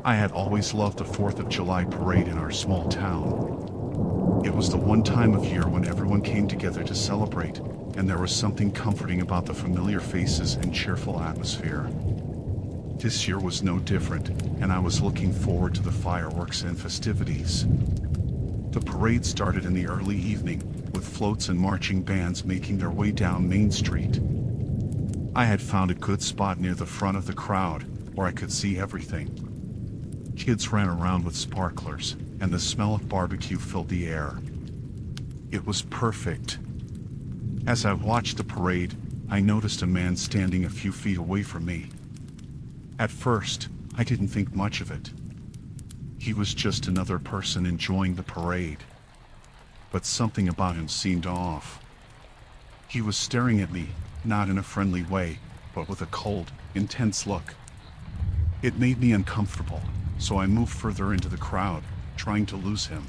I had always loved the 4th of July parade in our small town. It was the one time of year when everyone came together to celebrate, and there was something comforting about the familiar faces and cheerful atmosphere. This year was no different, and I was looking forward to the fireworks and festivities. The parade started in the early evening, with floats and marching bands making their way down Main Street. I had found a good spot near the front of the crowd, where I could see everything. Kids ran around with sparklers, and the smell of barbecue filled the air. It was perfect. As I watched the parade, I noticed a man standing a few feet away from me. At first, I didn't think much of it. He was just another person enjoying the parade. But something about him seemed off. He was staring at me, not in a friendly way, but with a cold, intense look. It made me uncomfortable, so I moved further into the crowd, trying to lose him.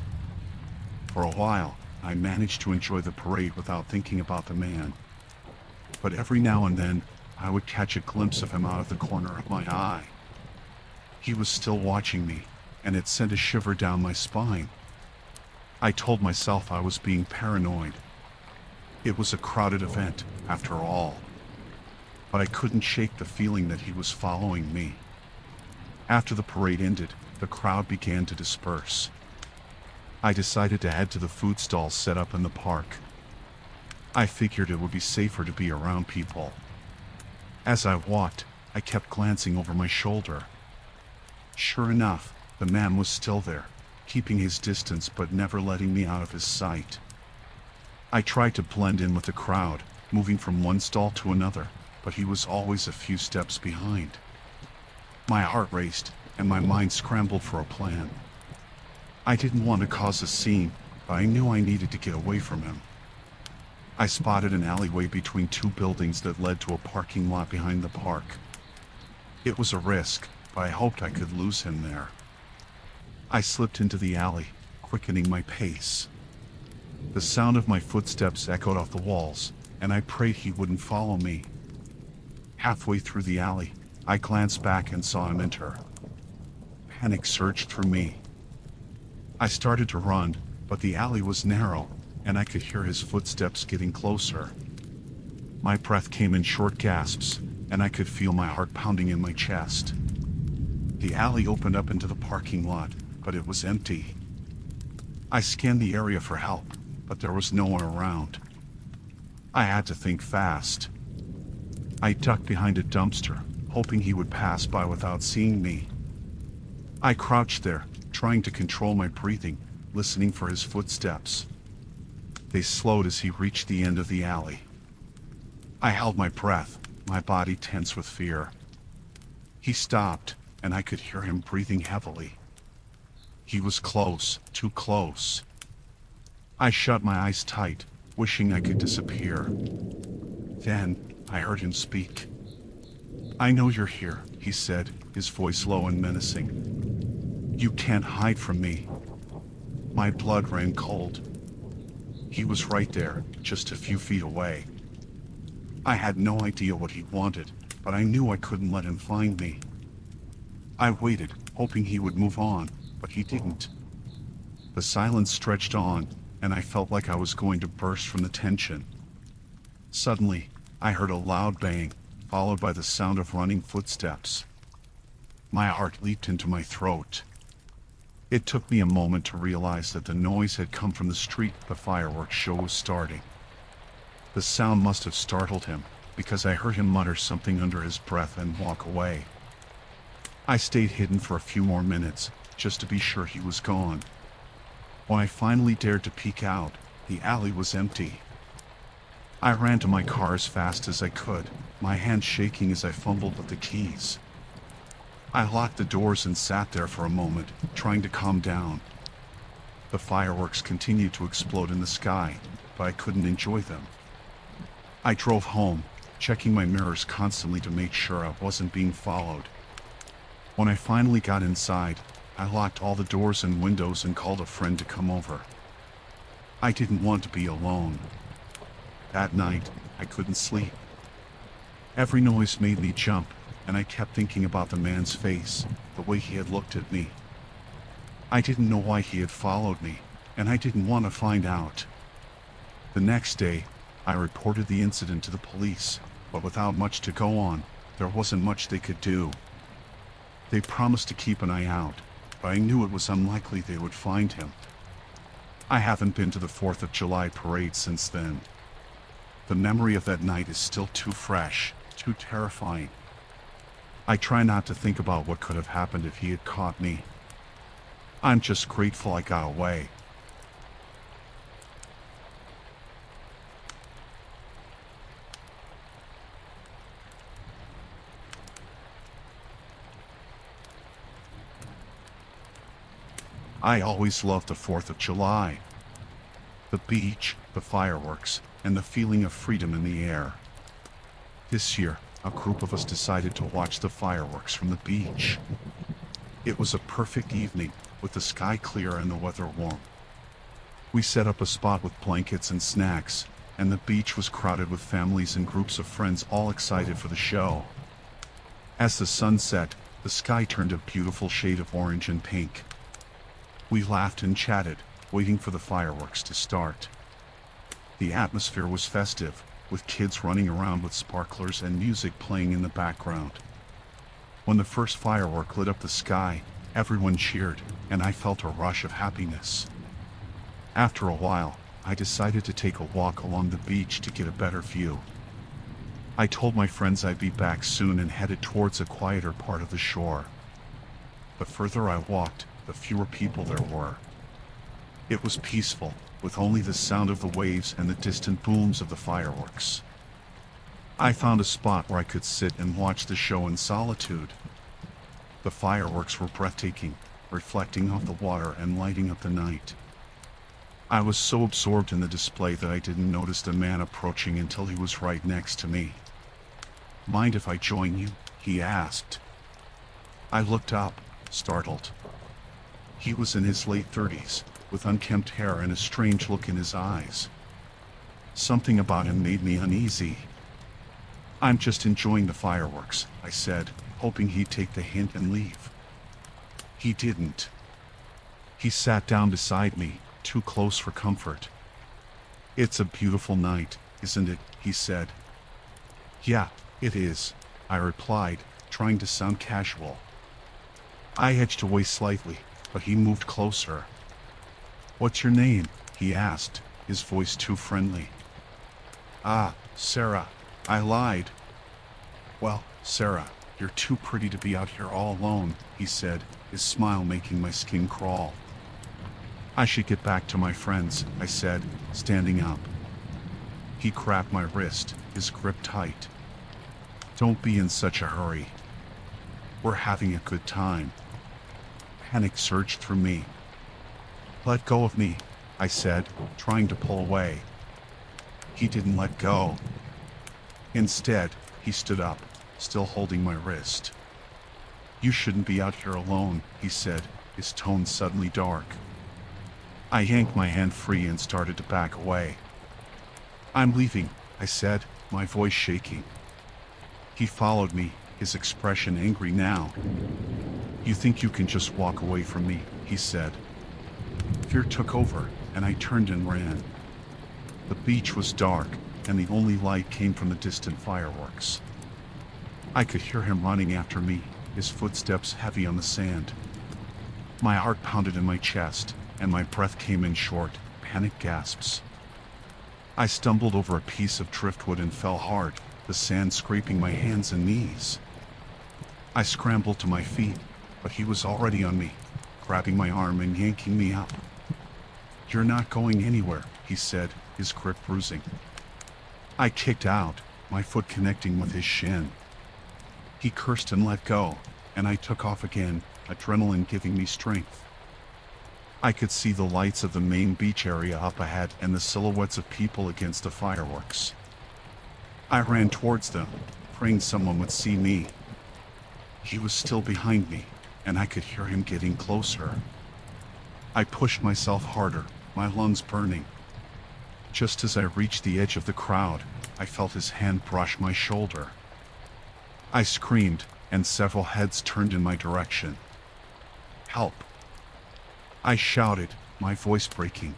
For a while, I managed to enjoy the parade without thinking about the man. But every now and then, I would catch a glimpse of him out of the corner of my eye. He was still watching me, and it sent a shiver down my spine. I told myself I was being paranoid. It was a crowded event, after all. But I couldn't shake the feeling that he was following me. After the parade ended, the crowd began to disperse. I decided to head to the food stalls set up in the park. I figured it would be safer to be around people. As I walked, I kept glancing over my shoulder. Sure enough, the man was still there, keeping his distance but never letting me out of his sight. I tried to blend in with the crowd, moving from one stall to another, but he was always a few steps behind. My heart raced, and my mind scrambled for a plan. I didn't want to cause a scene, but I knew I needed to get away from him. I spotted an alleyway between two buildings that led to a parking lot behind the park. It was a risk, but I hoped I could lose him there. I slipped into the alley, quickening my pace. The sound of my footsteps echoed off the walls, and I prayed he wouldn't follow me. Halfway through the alley, I glanced back and saw him enter. Panic surged through me. I started to run, but the alley was narrow, and I could hear his footsteps getting closer. My breath came in short gasps, and I could feel my heart pounding in my chest. The alley opened up into the parking lot, but it was empty. I scanned the area for help, but there was no one around. I had to think fast. I ducked behind a dumpster, hoping he would pass by without seeing me. I crouched there, trying to control my breathing, listening for his footsteps. They slowed as he reached the end of the alley. I held my breath, my body tense with fear. He stopped, and I could hear him breathing heavily. He was close, too close. I shut my eyes tight, wishing I could disappear. Then, I heard him speak. "I know you're here," he said, his voice low and menacing. "You can't hide from me." My blood ran cold. He was right there, just a few feet away. I had no idea what he wanted, but I knew I couldn't let him find me. I waited, hoping he would move on, but he didn't. The silence stretched on, and I felt like I was going to burst from the tension. Suddenly, I heard a loud bang, followed by the sound of running footsteps. My heart leaped into my throat. It took me a moment to realize that the noise had come from the street the fireworks show was starting. The sound must have startled him, because I heard him mutter something under his breath and walk away. I stayed hidden for a few more minutes, just to be sure he was gone. When I finally dared to peek out, the alley was empty. I ran to my car as fast as I could, my hands shaking as I fumbled with the keys. I locked the doors and sat there for a moment, trying to calm down. The fireworks continued to explode in the sky, but I couldn't enjoy them. I drove home, checking my mirrors constantly to make sure I wasn't being followed. When I finally got inside, I locked all the doors and windows and called a friend to come over. I didn't want to be alone. That night, I couldn't sleep. Every noise made me jump, and I kept thinking about the man's face, the way he had looked at me. I didn't know why he had followed me, and I didn't want to find out. The next day, I reported the incident to the police, but without much to go on, there wasn't much they could do. They promised to keep an eye out, but I knew it was unlikely they would find him. I haven't been to the 4th of July parade since then. The memory of that night is still too fresh, too terrifying. I try not to think about what could have happened if he had caught me. I'm just grateful I got away. I always loved the 4th of July. The beach, the fireworks, and the feeling of freedom in the air. This year, a group of us decided to watch the fireworks from the beach. It was a perfect evening, with the sky clear and the weather warm. We set up a spot with blankets and snacks, and the beach was crowded with families and groups of friends all excited for the show. As the sun set, the sky turned a beautiful shade of orange and pink. We laughed and chatted, waiting for the fireworks to start. The atmosphere was festive, with kids running around with sparklers and music playing in the background. When the first firework lit up the sky, everyone cheered, and I felt a rush of happiness. After a while, I decided to take a walk along the beach to get a better view. I told my friends I'd be back soon and headed towards a quieter part of the shore. The further I walked, the fewer people there were. It was peaceful, with only the sound of the waves and the distant booms of the fireworks. I found a spot where I could sit and watch the show in solitude. The fireworks were breathtaking, reflecting off the water and lighting up the night. I was so absorbed in the display that I didn't notice the man approaching until he was right next to me. "Mind if I join you?" he asked. I looked up, startled. He was in his late 30s, with unkempt hair and a strange look in his eyes. Something about him made me uneasy. "I'm just enjoying the fireworks," I said, hoping he'd take the hint and leave. He didn't. He sat down beside me, too close for comfort. "It's a beautiful night, isn't it?" he said. "Yeah, it is," I replied, trying to sound casual. I edged away slightly, but he moved closer. "What's your name?" he asked, his voice too friendly. "Ah, Sarah," I lied. "Well, Sarah, you're too pretty to be out here all alone," he said, his smile making my skin crawl. "I should get back to my friends," I said, standing up. He grabbed my wrist, his grip tight. "Don't be in such a hurry. We're having a good time." Panic surged through me. "Let go of me," I said, trying to pull away. He didn't let go. Instead, he stood up, still holding my wrist. "You shouldn't be out here alone," he said, his tone suddenly dark. I yanked my hand free and started to back away. "I'm leaving," I said, my voice shaking. He followed me, his expression angry now. "You think you can just walk away from me?" he said. Fear took over, and I turned and ran. The beach was dark, and the only light came from the distant fireworks. I could hear him running after me, his footsteps heavy on the sand. My heart pounded in my chest, and my breath came in short, panic gasps. I stumbled over a piece of driftwood and fell hard, the sand scraping my hands and knees. I scrambled to my feet, but he was already on me, grabbing my arm and yanking me up. "You're not going anywhere," he said, his grip bruising. I kicked out, my foot connecting with his shin. He cursed and let go, and I took off again, adrenaline giving me strength. I could see the lights of the main beach area up ahead and the silhouettes of people against the fireworks. I ran towards them, praying someone would see me. He was still behind me, and I could hear him getting closer. I pushed myself harder, my lungs burning. Just as I reached the edge of the crowd, I felt his hand brush my shoulder. I screamed, and several heads turned in my direction, Help! I shouted, my voice breaking.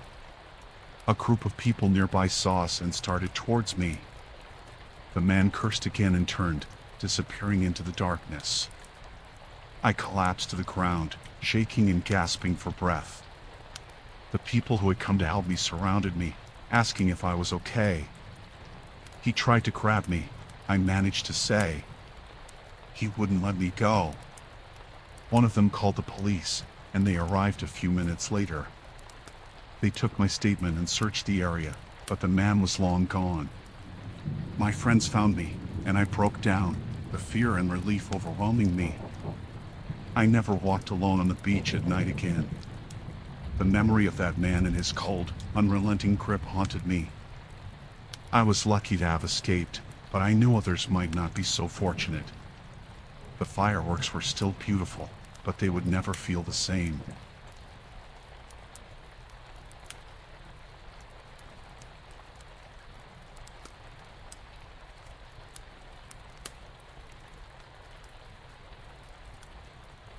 A group of people nearby saw us and started towards me. The man cursed again and turned, disappearing into the darkness. I collapsed to the ground, shaking and gasping for breath. The people who had come to help me surrounded me, asking if I was okay. He tried to grab me, I managed to say. He wouldn't let me go. One of them called the police, and they arrived a few minutes later. They took my statement and searched the area, but the man was long gone. My friends found me, and I broke down, the fear and relief overwhelming me. I never walked alone on the beach at night again. The memory of that man and his cold, unrelenting grip haunted me. I was lucky to have escaped, but I knew others might not be so fortunate. The fireworks were still beautiful, but they would never feel the same.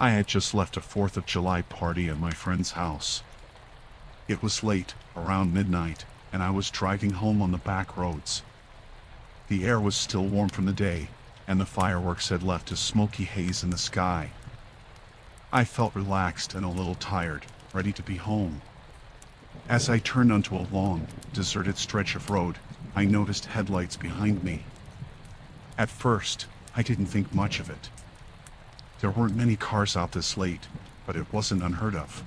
I had just left a 4th of July party at my friend's house. It was late, around midnight, and I was driving home on the back roads. The air was still warm from the day, and the fireworks had left a smoky haze in the sky. I felt relaxed and a little tired, ready to be home. As I turned onto a long, deserted stretch of road, I noticed headlights behind me. At first, I didn't think much of it. There weren't many cars out this late, but it wasn't unheard of.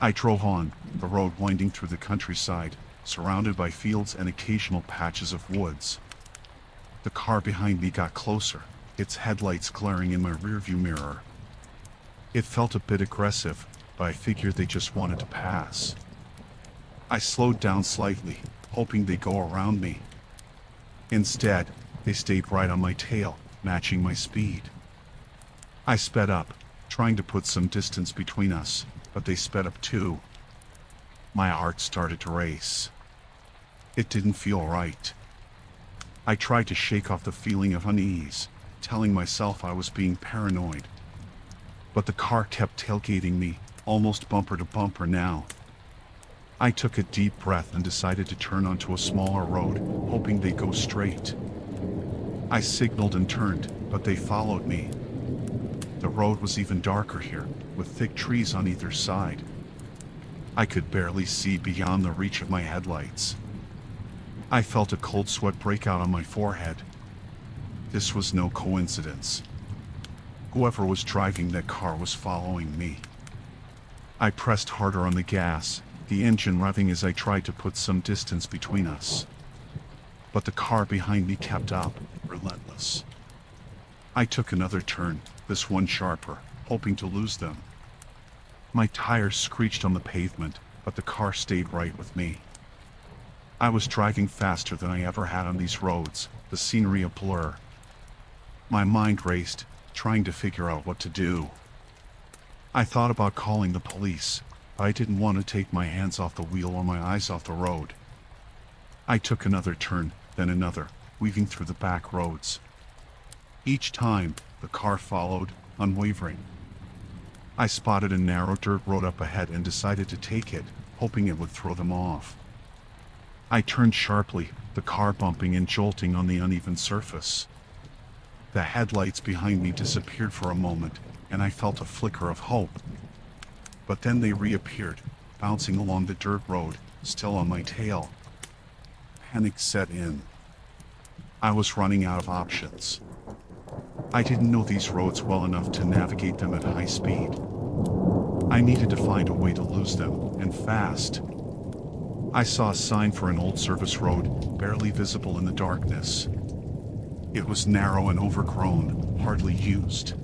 I drove on, the road winding through the countryside, surrounded by fields and occasional patches of woods. The car behind me got closer, its headlights glaring in my rearview mirror. It felt a bit aggressive, but I figured they just wanted to pass. I slowed down slightly, hoping they'd go around me. Instead, they stayed right on my tail, matching my speed. I sped up, trying to put some distance between us, but they sped up too. My heart started to race. It didn't feel right. I tried to shake off the feeling of unease, telling myself I was being paranoid. But the car kept tailgating me, almost bumper to bumper now. I took a deep breath and decided to turn onto a smaller road, hoping they'd go straight. I signaled and turned, but they followed me. The road was even darker here, with thick trees on either side. I could barely see beyond the reach of my headlights. I felt a cold sweat break out on my forehead. This was no coincidence. Whoever was driving that car was following me. I pressed harder on the gas, the engine revving as I tried to put some distance between us. But the car behind me kept up, relentless. I took another turn, this one sharper, hoping to lose them. My tires screeched on the pavement, but the car stayed right with me. I was driving faster than I ever had on these roads, the scenery a blur. My mind raced, trying to figure out what to do. I thought about calling the police, but I didn't want to take my hands off the wheel or my eyes off the road. I took another turn, then another, weaving through the back roads. Each time, the car followed, unwavering. I spotted a narrow dirt road up ahead and decided to take it, hoping it would throw them off. I turned sharply, the car bumping and jolting on the uneven surface. The headlights behind me disappeared for a moment, and I felt a flicker of hope. But then they reappeared, bouncing along the dirt road, still on my tail. Panic set in. I was running out of options. I didn't know these roads well enough to navigate them at high speed. I needed to find a way to lose them, and fast. I saw a sign for an old service road, barely visible in the darkness. It was narrow and overgrown, hardly used.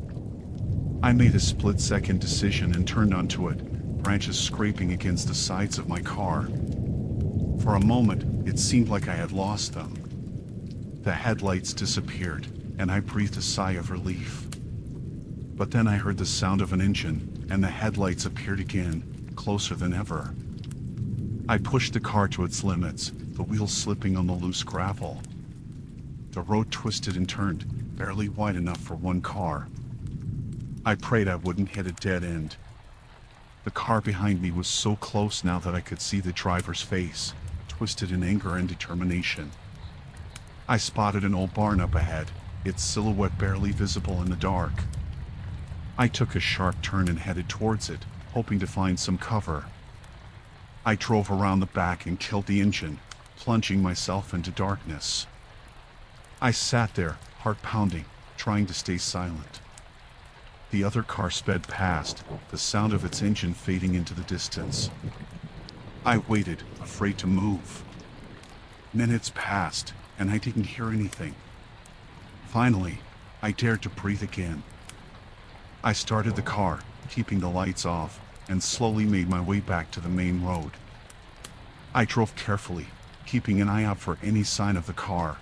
I made a split-second decision and turned onto it, branches scraping against the sides of my car. For a moment, it seemed like I had lost them. The headlights disappeared, and I breathed a sigh of relief. But then I heard the sound of an engine, and the headlights appeared again, closer than ever. I pushed the car to its limits, the wheels slipping on the loose gravel. The road twisted and turned, barely wide enough for one car. I prayed I wouldn't hit a dead end. The car behind me was so close now that I could see the driver's face, twisted in anger and determination. I spotted an old barn up ahead, its silhouette barely visible in the dark. I took a sharp turn and headed towards it, hoping to find some cover. I drove around the back and killed the engine, plunging myself into darkness. I sat there, heart pounding, trying to stay silent. The other car sped past, the sound of its engine fading into the distance. I waited, afraid to move. Minutes passed, and I didn't hear anything. Finally, I dared to breathe again. I started the car, keeping the lights off, and slowly made my way back to the main road. I drove carefully, keeping an eye out for any sign of the car.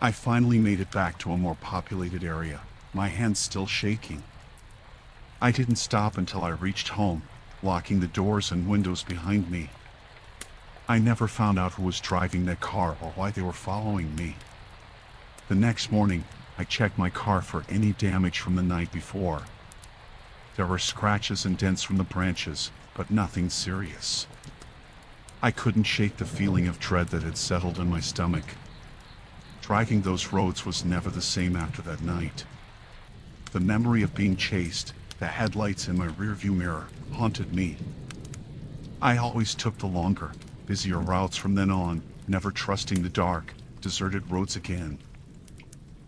I finally made it back to a more populated area, my hands still shaking. I didn't stop until I reached home, locking the doors and windows behind me. I never found out who was driving that car or why they were following me. The next morning, I checked my car for any damage from the night before. There were scratches and dents from the branches, but nothing serious. I couldn't shake the feeling of dread that had settled in my stomach. Driving those roads was never the same after that night. The memory of being chased, the headlights in my rearview mirror, haunted me. I always took the longer, busier routes from then on, never trusting the dark, deserted roads again.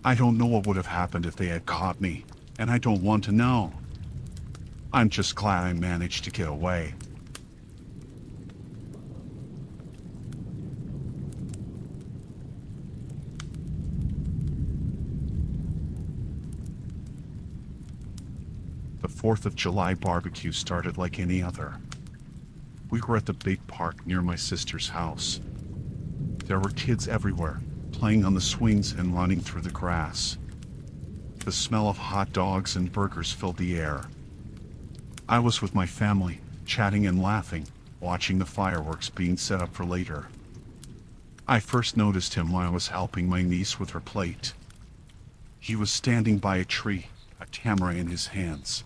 I don't know what would have happened if they had caught me, and I don't want to know. I'm just glad I managed to get away. The 4th of July barbecue started like any other. We were at the big park near my sister's house. There were kids everywhere, playing on the swings and running through the grass. The smell of hot dogs and burgers filled the air. I was with my family, chatting and laughing, watching the fireworks being set up for later. I first noticed him while I was helping my niece with her plate. He was standing by a tree, a camera in his hands.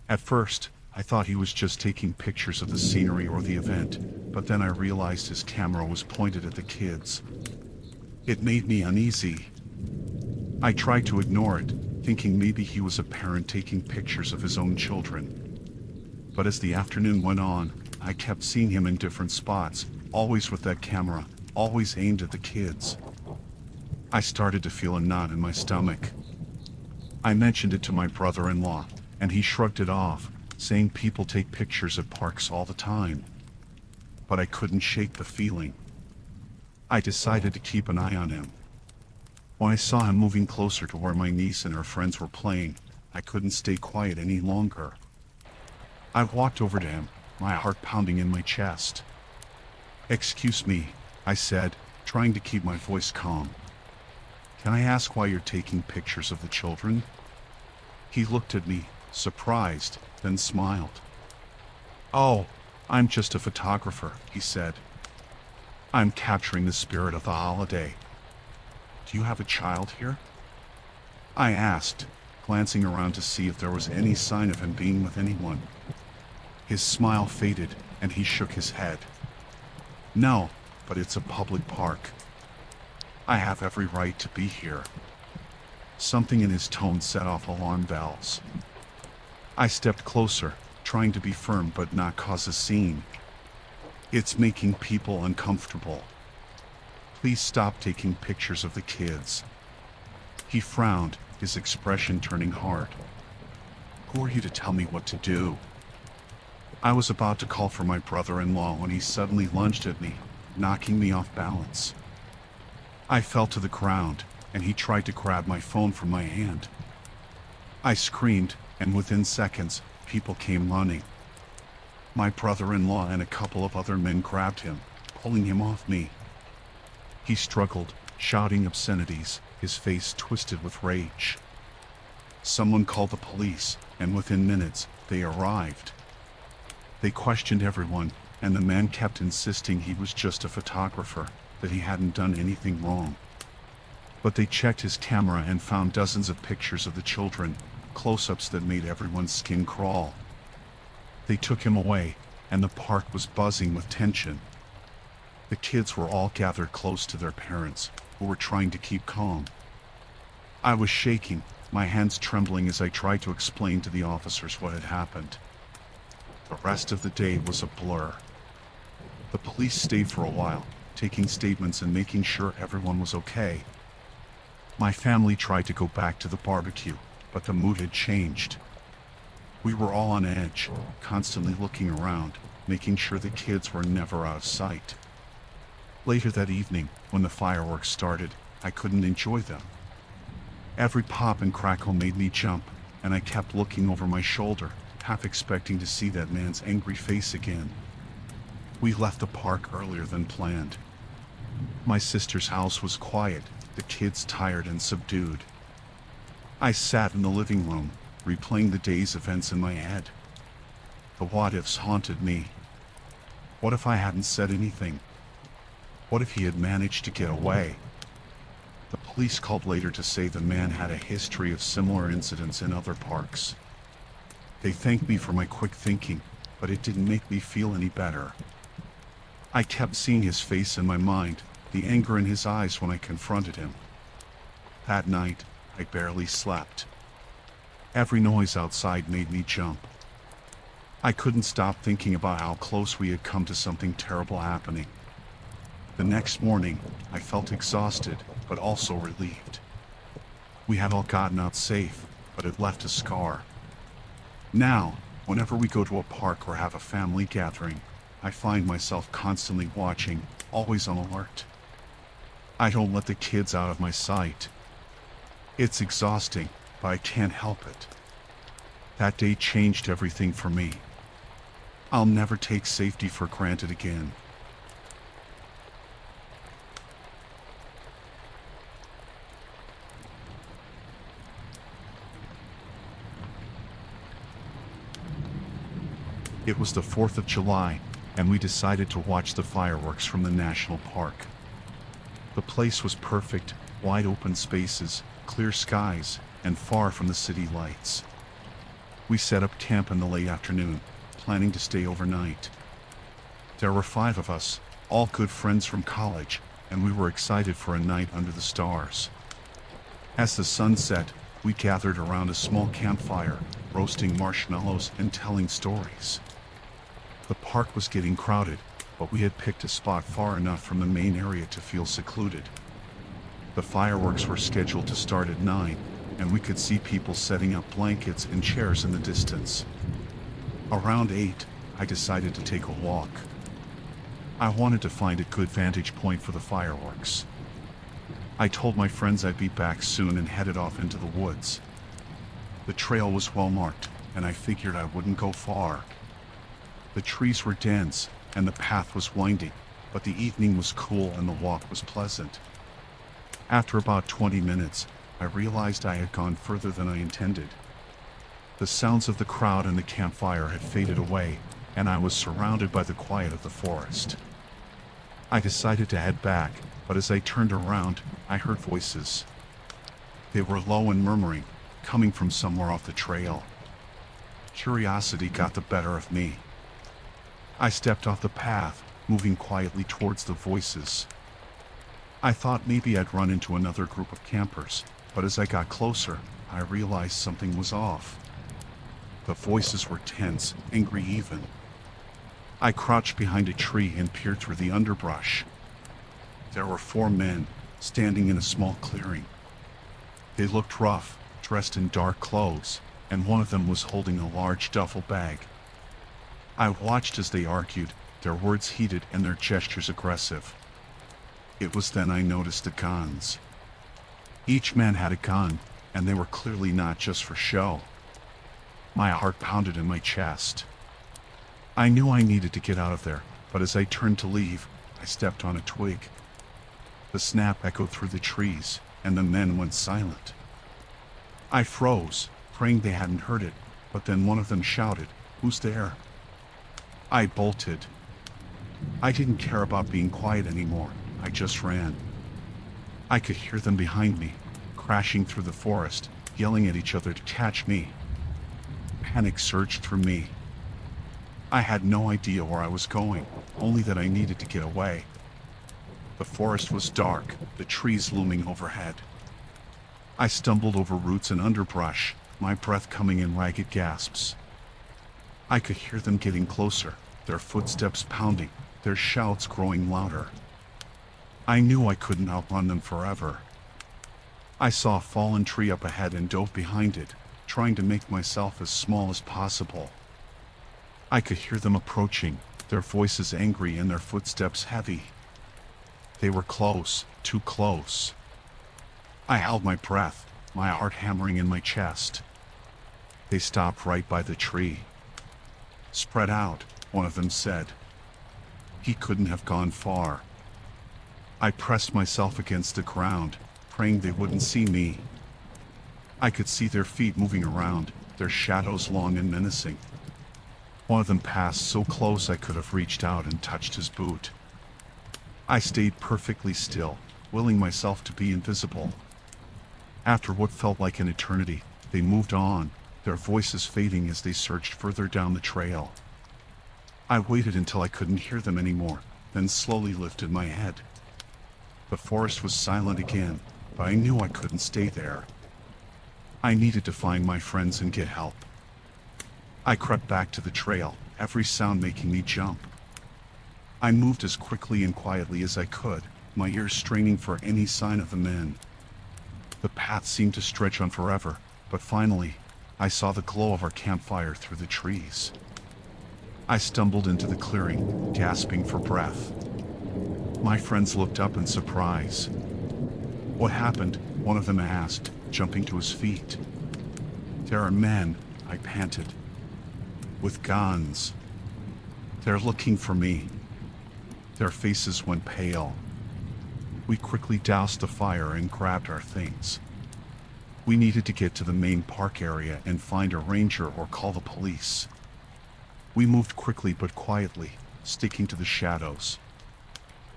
At first, I thought he was just taking pictures of the scenery or the event, but then I realized his camera was pointed at the kids. It made me uneasy. I tried to ignore it, thinking maybe he was a parent taking pictures of his own children. But as the afternoon went on, I kept seeing him in different spots, always with that camera, always aimed at the kids. I started to feel a knot in my stomach. I mentioned it to my brother-in-law, and he shrugged it off, saying people take pictures at parks all the time. But I couldn't shake the feeling. I decided to keep an eye on him. When I saw him moving closer to where my niece and her friends were playing, I couldn't stay quiet any longer. I walked over to him, my heart pounding in my chest. "Excuse me," I said, trying to keep my voice calm. "Can I ask why you're taking pictures of the children?" He looked at me, surprised, then smiled. "Oh, I'm just a photographer," he said. "I'm capturing the spirit of the holiday." "Do you have a child here?" I asked, glancing around to see if there was any sign of him being with anyone. His smile faded, and he shook his head. "No, but it's a public park. I have every right to be here." Something in his tone set off alarm bells. I stepped closer, trying to be firm but not cause a scene. "It's making people uncomfortable. Please stop taking pictures of the kids." He frowned, his expression turning hard. "Who are you to tell me what to do?" I was about to call for my brother-in-law when he suddenly lunged at me, knocking me off balance. I fell to the ground, and he tried to grab my phone from my hand. I screamed, and within seconds, people came running. My brother-in-law and a couple of other men grabbed him, pulling him off me. He struggled, shouting obscenities, his face twisted with rage. Someone called the police, and within minutes, they arrived. They questioned everyone, and the man kept insisting he was just a photographer, that he hadn't done anything wrong. But they checked his camera and found dozens of pictures of the children, close-ups that made everyone's skin crawl. They took him away, and the park was buzzing with tension. The kids were all gathered close to their parents, who were trying to keep calm. I was shaking, my hands trembling as I tried to explain to the officers what had happened. The rest of the day was a blur. The police stayed for a while, taking statements and making sure everyone was okay. My family tried to go back to the barbecue, but the mood had changed. We were all on edge, constantly looking around, making sure the kids were never out of sight. Later that evening, when the fireworks started, I couldn't enjoy them. Every pop and crackle made me jump, and I kept looking over my shoulder, half expecting to see that man's angry face again. We left the park earlier than planned. My sister's house was quiet, the kids tired and subdued. I sat in the living room, replaying the day's events in my head. The what-ifs haunted me. What if I hadn't said anything? What if he had managed to get away? The police called later to say the man had a history of similar incidents in other parks. They thanked me for my quick thinking, but it didn't make me feel any better. I kept seeing his face in my mind, the anger in his eyes when I confronted him. That night, I barely slept. Every noise outside made me jump. I couldn't stop thinking about how close we had come to something terrible happening. The next morning, I felt exhausted, but also relieved. We had all gotten out safe, but it left a scar. Now, whenever we go to a park or have a family gathering, I find myself constantly watching, always on alert. I don't let the kids out of my sight. It's exhausting, but I can't help it. That day changed everything for me. I'll never take safety for granted again. It was the 4th of July, and we decided to watch the fireworks from the national park. The place was perfect, wide open spaces, clear skies, and far from the city lights. We set up camp in the late afternoon, planning to stay overnight. There were 5 of us, all good friends from college, and we were excited for a night under the stars. As the sun set, we gathered around a small campfire, roasting marshmallows and telling stories. The park was getting crowded, but we had picked a spot far enough from the main area to feel secluded. The fireworks were scheduled to start at 9, and we could see people setting up blankets and chairs in the distance. Around 8, I decided to take a walk. I wanted to find a good vantage point for the fireworks. I told my friends I'd be back soon and headed off into the woods. The trail was well marked, and I figured I wouldn't go far. The trees were dense, and the path was winding, but the evening was cool and the walk was pleasant. After about 20 minutes, I realized I had gone further than I intended. The sounds of the crowd and the campfire had faded away, and I was surrounded by the quiet of the forest. I decided to head back, but as I turned around, I heard voices. They were low and murmuring, coming from somewhere off the trail. Curiosity got the better of me. I stepped off the path, moving quietly towards the voices. I thought maybe I'd run into another group of campers, but as I got closer, I realized something was off. The voices were tense, angry even. I crouched behind a tree and peered through the underbrush. There were 4 men, standing in a small clearing. They looked rough, dressed in dark clothes, and one of them was holding a large duffel bag. I watched as they argued, their words heated and their gestures aggressive. It was then I noticed the guns. Each man had a gun, and they were clearly not just for show. My heart pounded in my chest. I knew I needed to get out of there, but as I turned to leave, I stepped on a twig. The snap echoed through the trees, and the men went silent. I froze, praying they hadn't heard it, but then one of them shouted, "Who's there?" I bolted. I didn't care about being quiet anymore, I just ran. I could hear them behind me, crashing through the forest, yelling at each other to catch me. Panic surged through me. I had no idea where I was going, only that I needed to get away. The forest was dark, the trees looming overhead. I stumbled over roots and underbrush, my breath coming in ragged gasps. I could hear them getting closer, their footsteps pounding, their shouts growing louder. I knew I couldn't outrun them forever. I saw a fallen tree up ahead and dove behind it, trying to make myself as small as possible. I could hear them approaching, their voices angry and their footsteps heavy. They were close, too close. I held my breath, my heart hammering in my chest. They stopped right by the tree. "Spread out," one of them said. He couldn't have gone far. I pressed myself against the ground, praying they wouldn't see me. I could see their feet moving around, their shadows long and menacing. One of them passed so close I could have reached out and touched his boot. I stayed perfectly still, willing myself to be invisible. After what felt like an eternity, they moved on, their voices fading as they surged further down the trail. I waited until I couldn't hear them anymore, then slowly lifted my head. The forest was silent again, but I knew I couldn't stay there. I needed to find my friends and get help. I crept back to the trail, every sound making me jump. I moved as quickly and quietly as I could, my ears straining for any sign of the men. The path seemed to stretch on forever, but finally, I saw the glow of our campfire through the trees. I stumbled into the clearing, gasping for breath. My friends looked up in surprise. "What happened?" one of them asked, jumping to his feet. "There are men," I panted. "With guns. They're looking for me." Their faces went pale. We quickly doused the fire and grabbed our things. We needed to get to the main park area and find a ranger or call the police. We moved quickly but quietly, sticking to the shadows.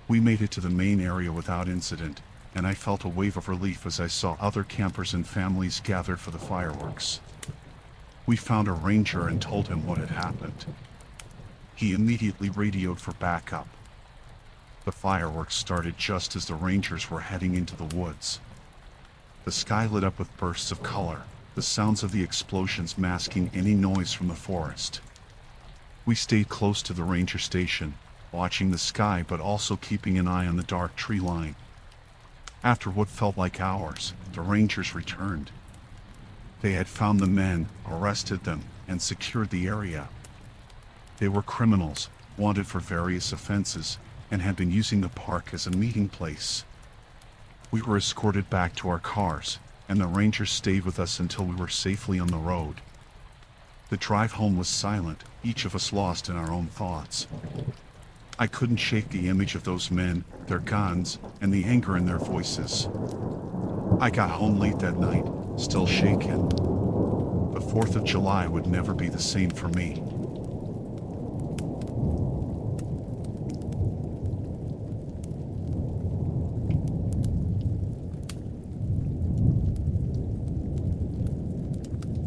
We made it to the main area without incident, and I felt a wave of relief as I saw other campers and families gathered for the fireworks. We found a ranger and told him what had happened. He immediately radioed for backup. The fireworks started just as the rangers were heading into the woods. The sky lit up with bursts of color, the sounds of the explosions masking any noise from the forest. We stayed close to the ranger station, watching the sky but also keeping an eye on the dark tree line. After what felt like hours, the rangers returned. They had found the men, arrested them, and secured the area. They were criminals, wanted for various offenses, and had been using the park as a meeting place. We were escorted back to our cars, and the rangers stayed with us until we were safely on the road. The drive home was silent, each of us lost in our own thoughts. I couldn't shake the image of those men, their guns, and the anger in their voices. I got home late that night, still shaken. The 4th of July would never be the same for me.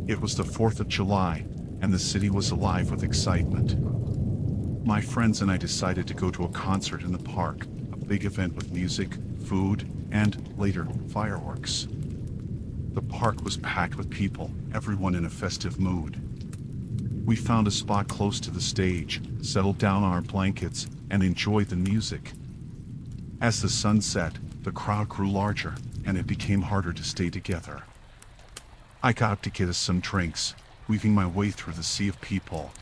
It was the 4th of July, and the city was alive with excitement. My friends and I decided to go to a concert in the park, a big event with music, food, and, later, fireworks. The park was packed with people, everyone in a festive mood. We found a spot close to the stage, settled down on our blankets, and enjoyed the music. As the sun set, the crowd grew larger, and it became harder to stay together. I got up to get us some drinks, weaving my way through the sea of people.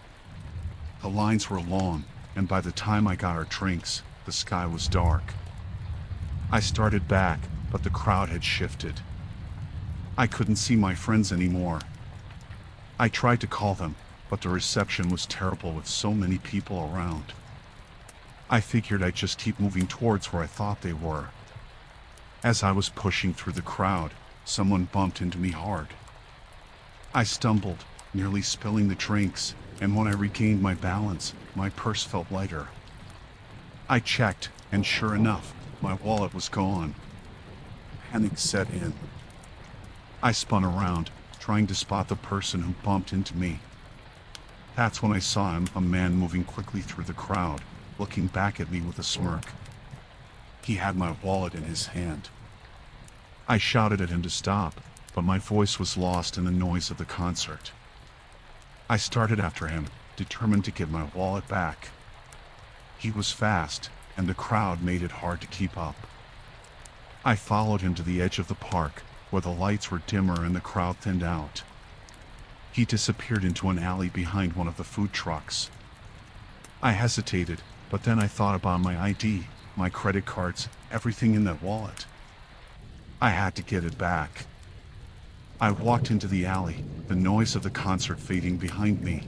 The lines were long, and by the time I got our drinks, the sky was dark. I started back, but the crowd had shifted. I couldn't see my friends anymore. I tried to call them, but the reception was terrible with so many people around. I figured I'd just keep moving towards where I thought they were. As I was pushing through the crowd, someone bumped into me hard. I stumbled, nearly spilling the drinks, and when I regained my balance, my purse felt lighter. I checked, and sure enough, my wallet was gone. Panic set in. I spun around, trying to spot the person who bumped into me. That's when I saw him, a man moving quickly through the crowd, looking back at me with a smirk. He had my wallet in his hand. I shouted at him to stop, but my voice was lost in the noise of the concert. I started after him, determined to get my wallet back. He was fast, and the crowd made it hard to keep up. I followed him to the edge of the park, where the lights were dimmer and the crowd thinned out. He disappeared into an alley behind one of the food trucks. I hesitated, but then I thought about my ID, my credit cards, everything in that wallet. I had to get it back. I walked into the alley, the noise of the concert fading behind me.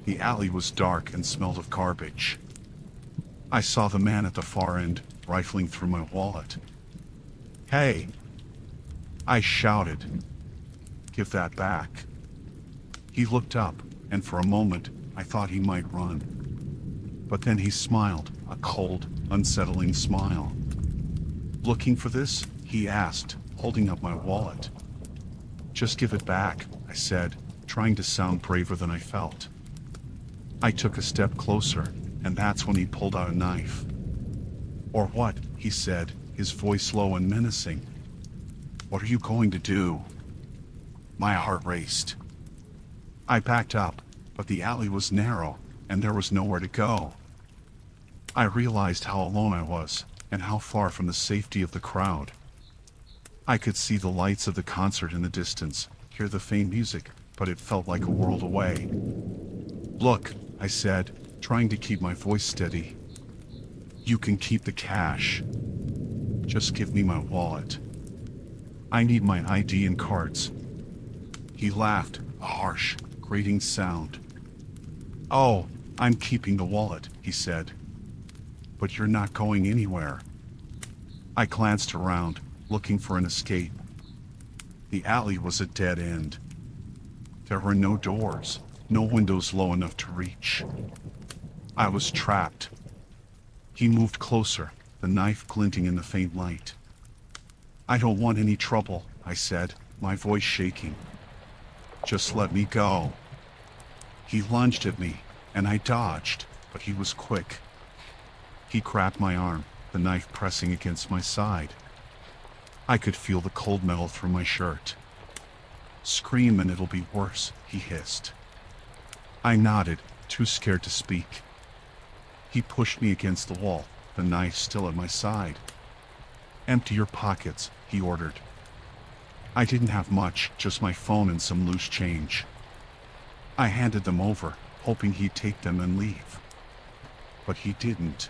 The alley was dark and smelled of garbage. I saw the man at the far end, rifling through my wallet. "Hey!" I shouted. "Give that back." He looked up, and for a moment, I thought he might run. But then he smiled, a cold, unsettling smile. "Looking for this?" he asked, holding up my wallet. "Just give it back," I said, trying to sound braver than I felt. I took a step closer, and that's when he pulled out a knife. "Or what?" he said, his voice low and menacing. "What are you going to do?" My heart raced. I backed up, but the alley was narrow, and there was nowhere to go. I realized how alone I was, and how far from the safety of the crowd. I could see the lights of the concert in the distance, hear the faint music, but it felt like a world away. "Look," I said, trying to keep my voice steady. "You can keep the cash. Just give me my wallet. I need my ID and cards." He laughed, a harsh, grating sound. "Oh, I'm keeping the wallet," he said. "But you're not going anywhere." I glanced around, looking for an escape. The alley was a dead end. There were no doors, no windows low enough to reach. I was trapped. He moved closer, the knife glinting in the faint light. "I don't want any trouble," I said, my voice shaking. "Just let me go." He lunged at me, and I dodged, but he was quick. He grabbed my arm, the knife pressing against my side. I could feel the cold metal through my shirt. "Scream and it'll be worse," he hissed. I nodded, too scared to speak. He pushed me against the wall, the knife still at my side. "Empty your pockets," he ordered. I didn't have much, just my phone and some loose change. I handed them over, hoping he'd take them and leave. But he didn't.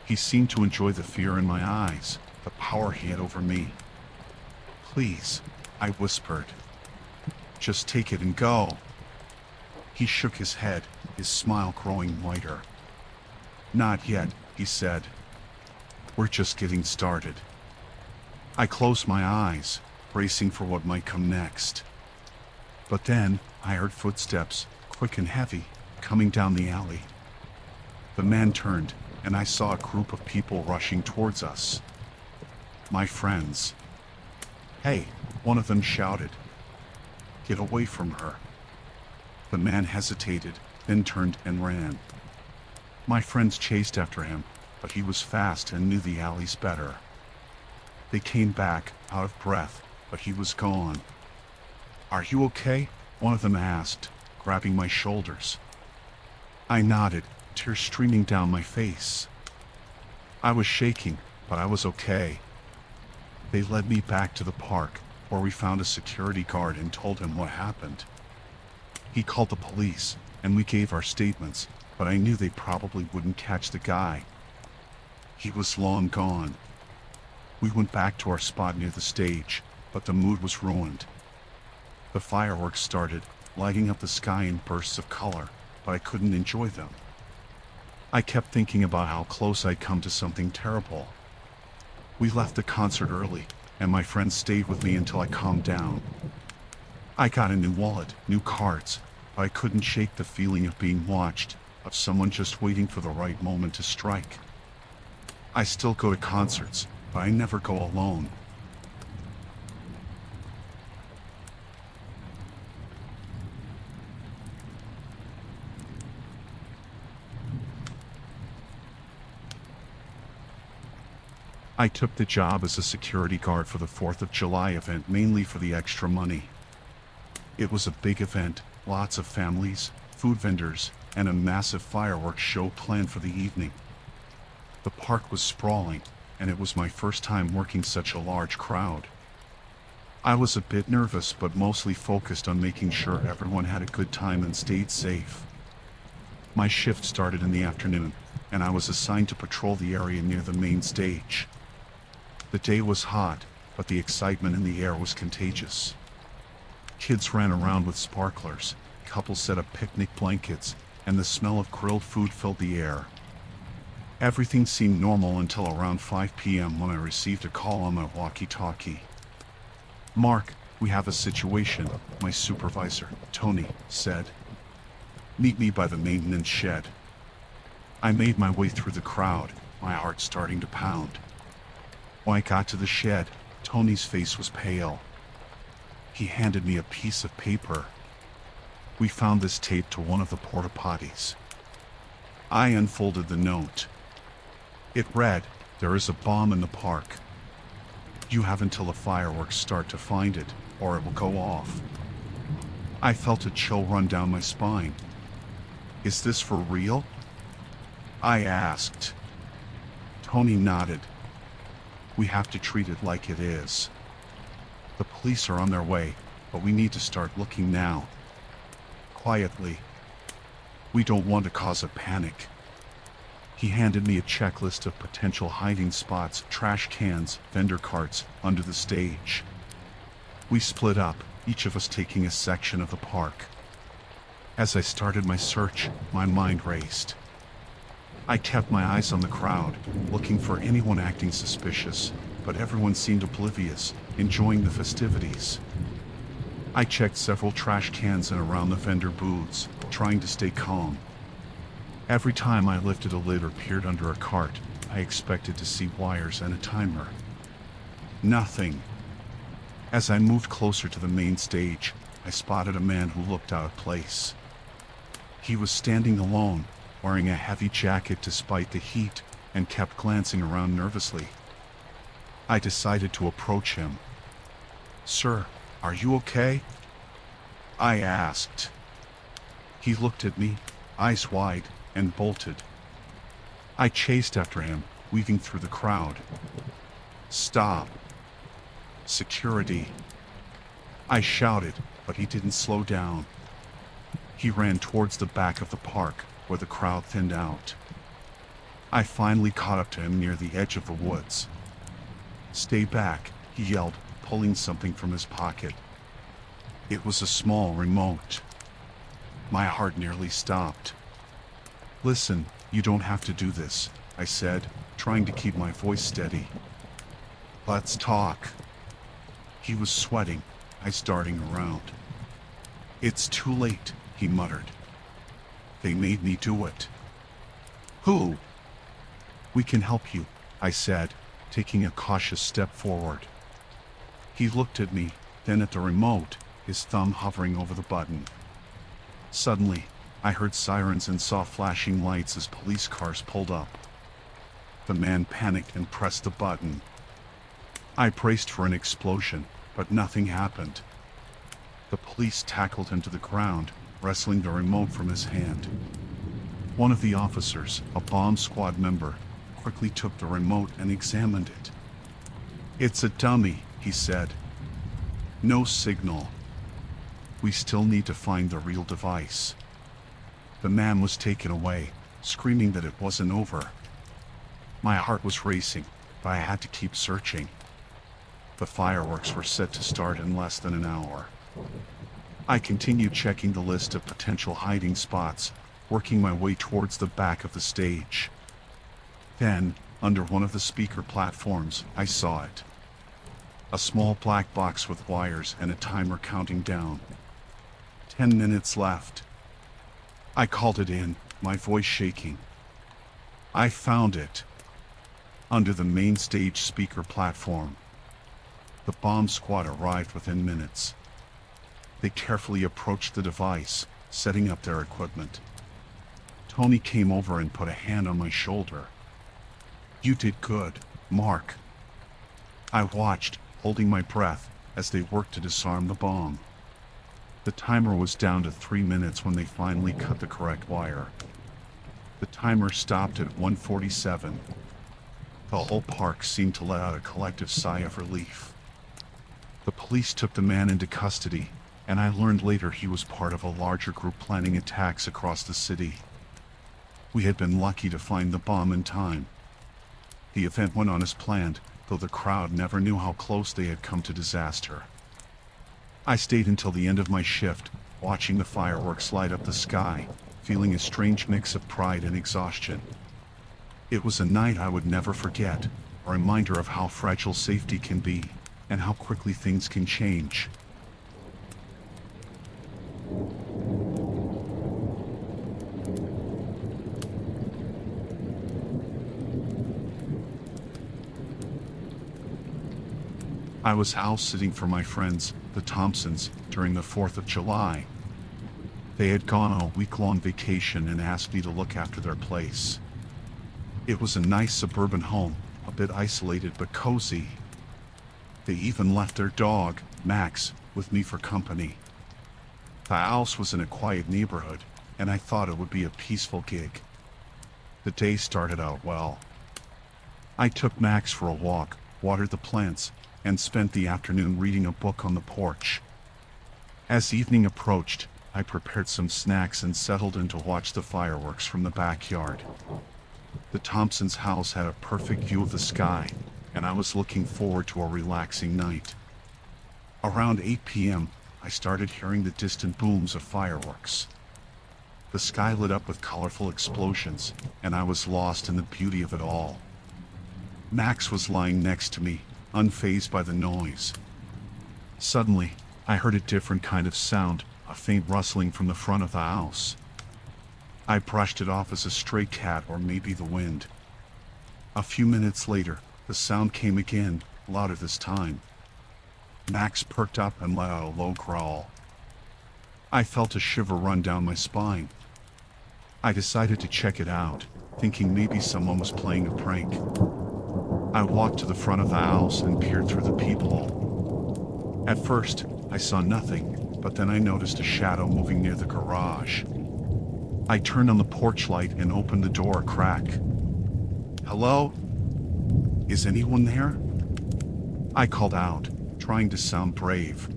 He seemed to enjoy the fear in my eyes, the power he had over me. "Please," I whispered. "Just take it and go." He shook his head, his smile growing wider. "Not yet," he said. "We're just getting started." I closed my eyes, bracing for what might come next. But then I heard footsteps, quick and heavy, coming down the alley. The man turned, and I saw a group of people rushing towards us. My friends. "Hey," one of them shouted. "Get away from her." The man hesitated, then turned and ran. My friends chased after him, but he was fast and knew the alleys better. They came back, out of breath, but he was gone. "Are you okay?" one of them asked, grabbing my shoulders. I nodded, tears streaming down my face. I was shaking, but I was okay. They led me back to the park, where we found a security guard and told him what happened. He called the police, and we gave our statements, but I knew they probably wouldn't catch the guy. He was long gone. We went back to our spot near the stage, but the mood was ruined. The fireworks started, lighting up the sky in bursts of color, but I couldn't enjoy them. I kept thinking about how close I'd come to something terrible. We left the concert early, and my friends stayed with me until I calmed down. I got a new wallet, new cards, but I couldn't shake the feeling of being watched, of someone just waiting for the right moment to strike. I still go to concerts, but I never go alone. I took the job as a security guard for the 4th of July event, mainly for the extra money. It was a big event, lots of families, food vendors, and a massive fireworks show planned for the evening. The park was sprawling, and it was my first time working such a large crowd. I was a bit nervous, but mostly focused on making sure everyone had a good time and stayed safe. My shift started in the afternoon, and I was assigned to patrol the area near the main stage. The day was hot, but the excitement in the air was contagious. Kids ran around with sparklers, couples set up picnic blankets, and the smell of grilled food filled the air. Everything seemed normal until around 5 p.m. when I received a call on my walkie-talkie. "Mark, we have a situation," my supervisor, Tony, said. "Meet me by the maintenance shed." I made my way through the crowd, my heart starting to pound. When I got to the shed, Tony's face was pale. He handed me a piece of paper. "We found this taped to one of the porta potties." I unfolded the note. It read, "There is a bomb in the park. You have until the fireworks start to find it, or it will go off." I felt a chill run down my spine. "Is this for real?" I asked. Tony nodded. "We have to treat it like it is. The police are on their way, but we need to start looking now. Quietly. We don't want to cause a panic." He handed me a checklist of potential hiding spots, trash cans, vendor carts, under the stage. We split up, each of us taking a section of the park. As I started my search, my mind raced. I kept my eyes on the crowd, looking for anyone acting suspicious, but everyone seemed oblivious, enjoying the festivities. I checked several trash cans and around the vendor booths, trying to stay calm. Every time I lifted a lid or peered under a cart, I expected to see wires and a timer. Nothing. As I moved closer to the main stage, I spotted a man who looked out of place. He was standing alone, wearing a heavy jacket despite the heat, and kept glancing around nervously. I decided to approach him. "Sir, are you okay?" I asked. He looked at me, eyes wide, and bolted. I chased after him, weaving through the crowd. "Stop! Security!" I shouted, but he didn't slow down. He ran towards the back of the park, where the crowd thinned out. I finally caught up to him near the edge of the woods. "Stay back," he yelled, pulling something from his pocket. It was a small remote. My heart nearly stopped. "Listen, you don't have to do this," I said, trying to keep my voice steady. "Let's talk." He was sweating, eyes darting around. "It's too late," he muttered. "They made me do it." "Who?" "We can help you," I said, taking a cautious step forward. He looked at me, then at the remote, his thumb hovering over the button. Suddenly, I heard sirens and saw flashing lights as police cars pulled up. The man panicked and pressed the button. I braced for an explosion, but nothing happened. The police tackled him to the ground, wrestling the remote from his hand. One of the officers, a bomb squad member, quickly took the remote and examined it. "It's a dummy," he said. "No signal. We still need to find the real device." The man was taken away, screaming that it wasn't over. My heart was racing, but I had to keep searching. The fireworks were set to start in less than an hour. I continued checking the list of potential hiding spots, working my way towards the back of the stage. Then, under one of the speaker platforms, I saw it. A small black box with wires and a timer counting down. 10 minutes left. I called it in, my voice shaking. I found it. Under the main stage speaker platform. The bomb squad arrived within minutes. They carefully approached the device, setting up their equipment. Tony came over and put a hand on my shoulder. "You did good, Mark," I watched, holding my breath, as they worked to disarm the bomb. The timer was down to 3 minutes when they finally cut the correct wire. The timer stopped at 1:47. The whole park seemed to let out a collective sigh of relief. The police took the man into custody, and I learned later he was part of a larger group planning attacks across the city. We had been lucky to find the bomb in time. The event went on as planned, though the crowd never knew how close they had come to disaster. I stayed until the end of my shift, watching the fireworks light up the sky, feeling a strange mix of pride and exhaustion. It was a night I would never forget, a reminder of how fragile safety can be, and how quickly things can change. I was house sitting for my friends, the Thompsons, during the 4th of July. They had gone on a week-long vacation and asked me to look after their place. It was a nice suburban home, a bit isolated but cozy. They even left their dog, Max, with me for company. The house was in a quiet neighborhood, and I thought it would be a peaceful gig. The day started out well. I took Max for a walk, watered the plants, and spent the afternoon reading a book on the porch. As evening approached, I prepared some snacks and settled in to watch the fireworks from the backyard. The Thompsons' house had a perfect view of the sky, and I was looking forward to a relaxing night. Around 8 p.m., I started hearing the distant booms of fireworks. The sky lit up with colorful explosions, and I was lost in the beauty of it all. Max was lying next to me, unfazed by the noise. Suddenly, I heard a different kind of sound, a faint rustling from the front of the house. I brushed it off as a stray cat or maybe the wind. A few minutes later, the sound came again, louder this time. Max perked up and let out a low growl. I felt a shiver run down my spine. I decided to check it out, thinking maybe someone was playing a prank. I walked to the front of the house and peered through the peephole. At first, I saw nothing, but then I noticed a shadow moving near the garage. I turned on the porch light and opened the door a crack. "Hello? Is anyone there?" I called out, trying to sound brave.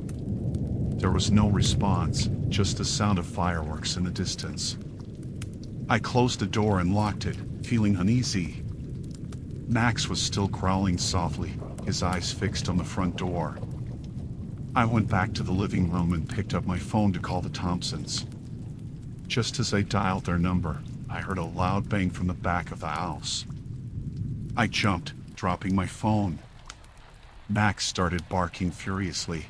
There was no response, just the sound of fireworks in the distance. I closed the door and locked it, feeling uneasy. Max was still growling softly, his eyes fixed on the front door. I went back to the living room and picked up my phone to call the Thompsons. Just as I dialed their number, I heard a loud bang from the back of the house. I jumped, dropping my phone. Max started barking furiously.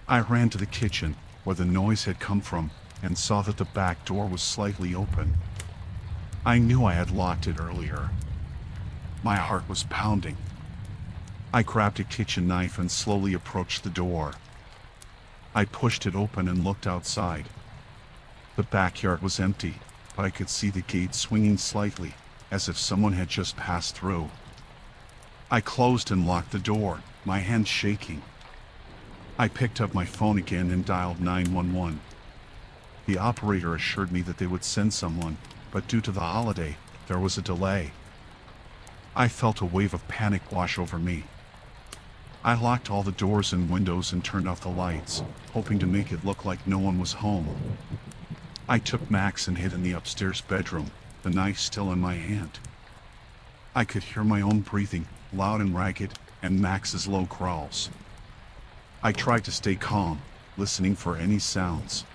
I ran to the kitchen, where the noise had come from, and saw that the back door was slightly open. I knew I had locked it earlier. My heart was pounding. I grabbed a kitchen knife and slowly approached the door. I pushed it open and looked outside. The backyard was empty, but I could see the gate swinging slightly, as if someone had just passed through. I closed and locked the door, my hands shaking. I picked up my phone again and dialed 911. The operator assured me that they would send someone, but due to the holiday, there was a delay. I felt a wave of panic wash over me. I locked all the doors and windows and turned off the lights, hoping to make it look like no one was home. I took Max and hid in the upstairs bedroom, the knife still in my hand. I could hear my own breathing, loud and ragged, and Max's low growls. I tried to stay calm, listening for any sounds.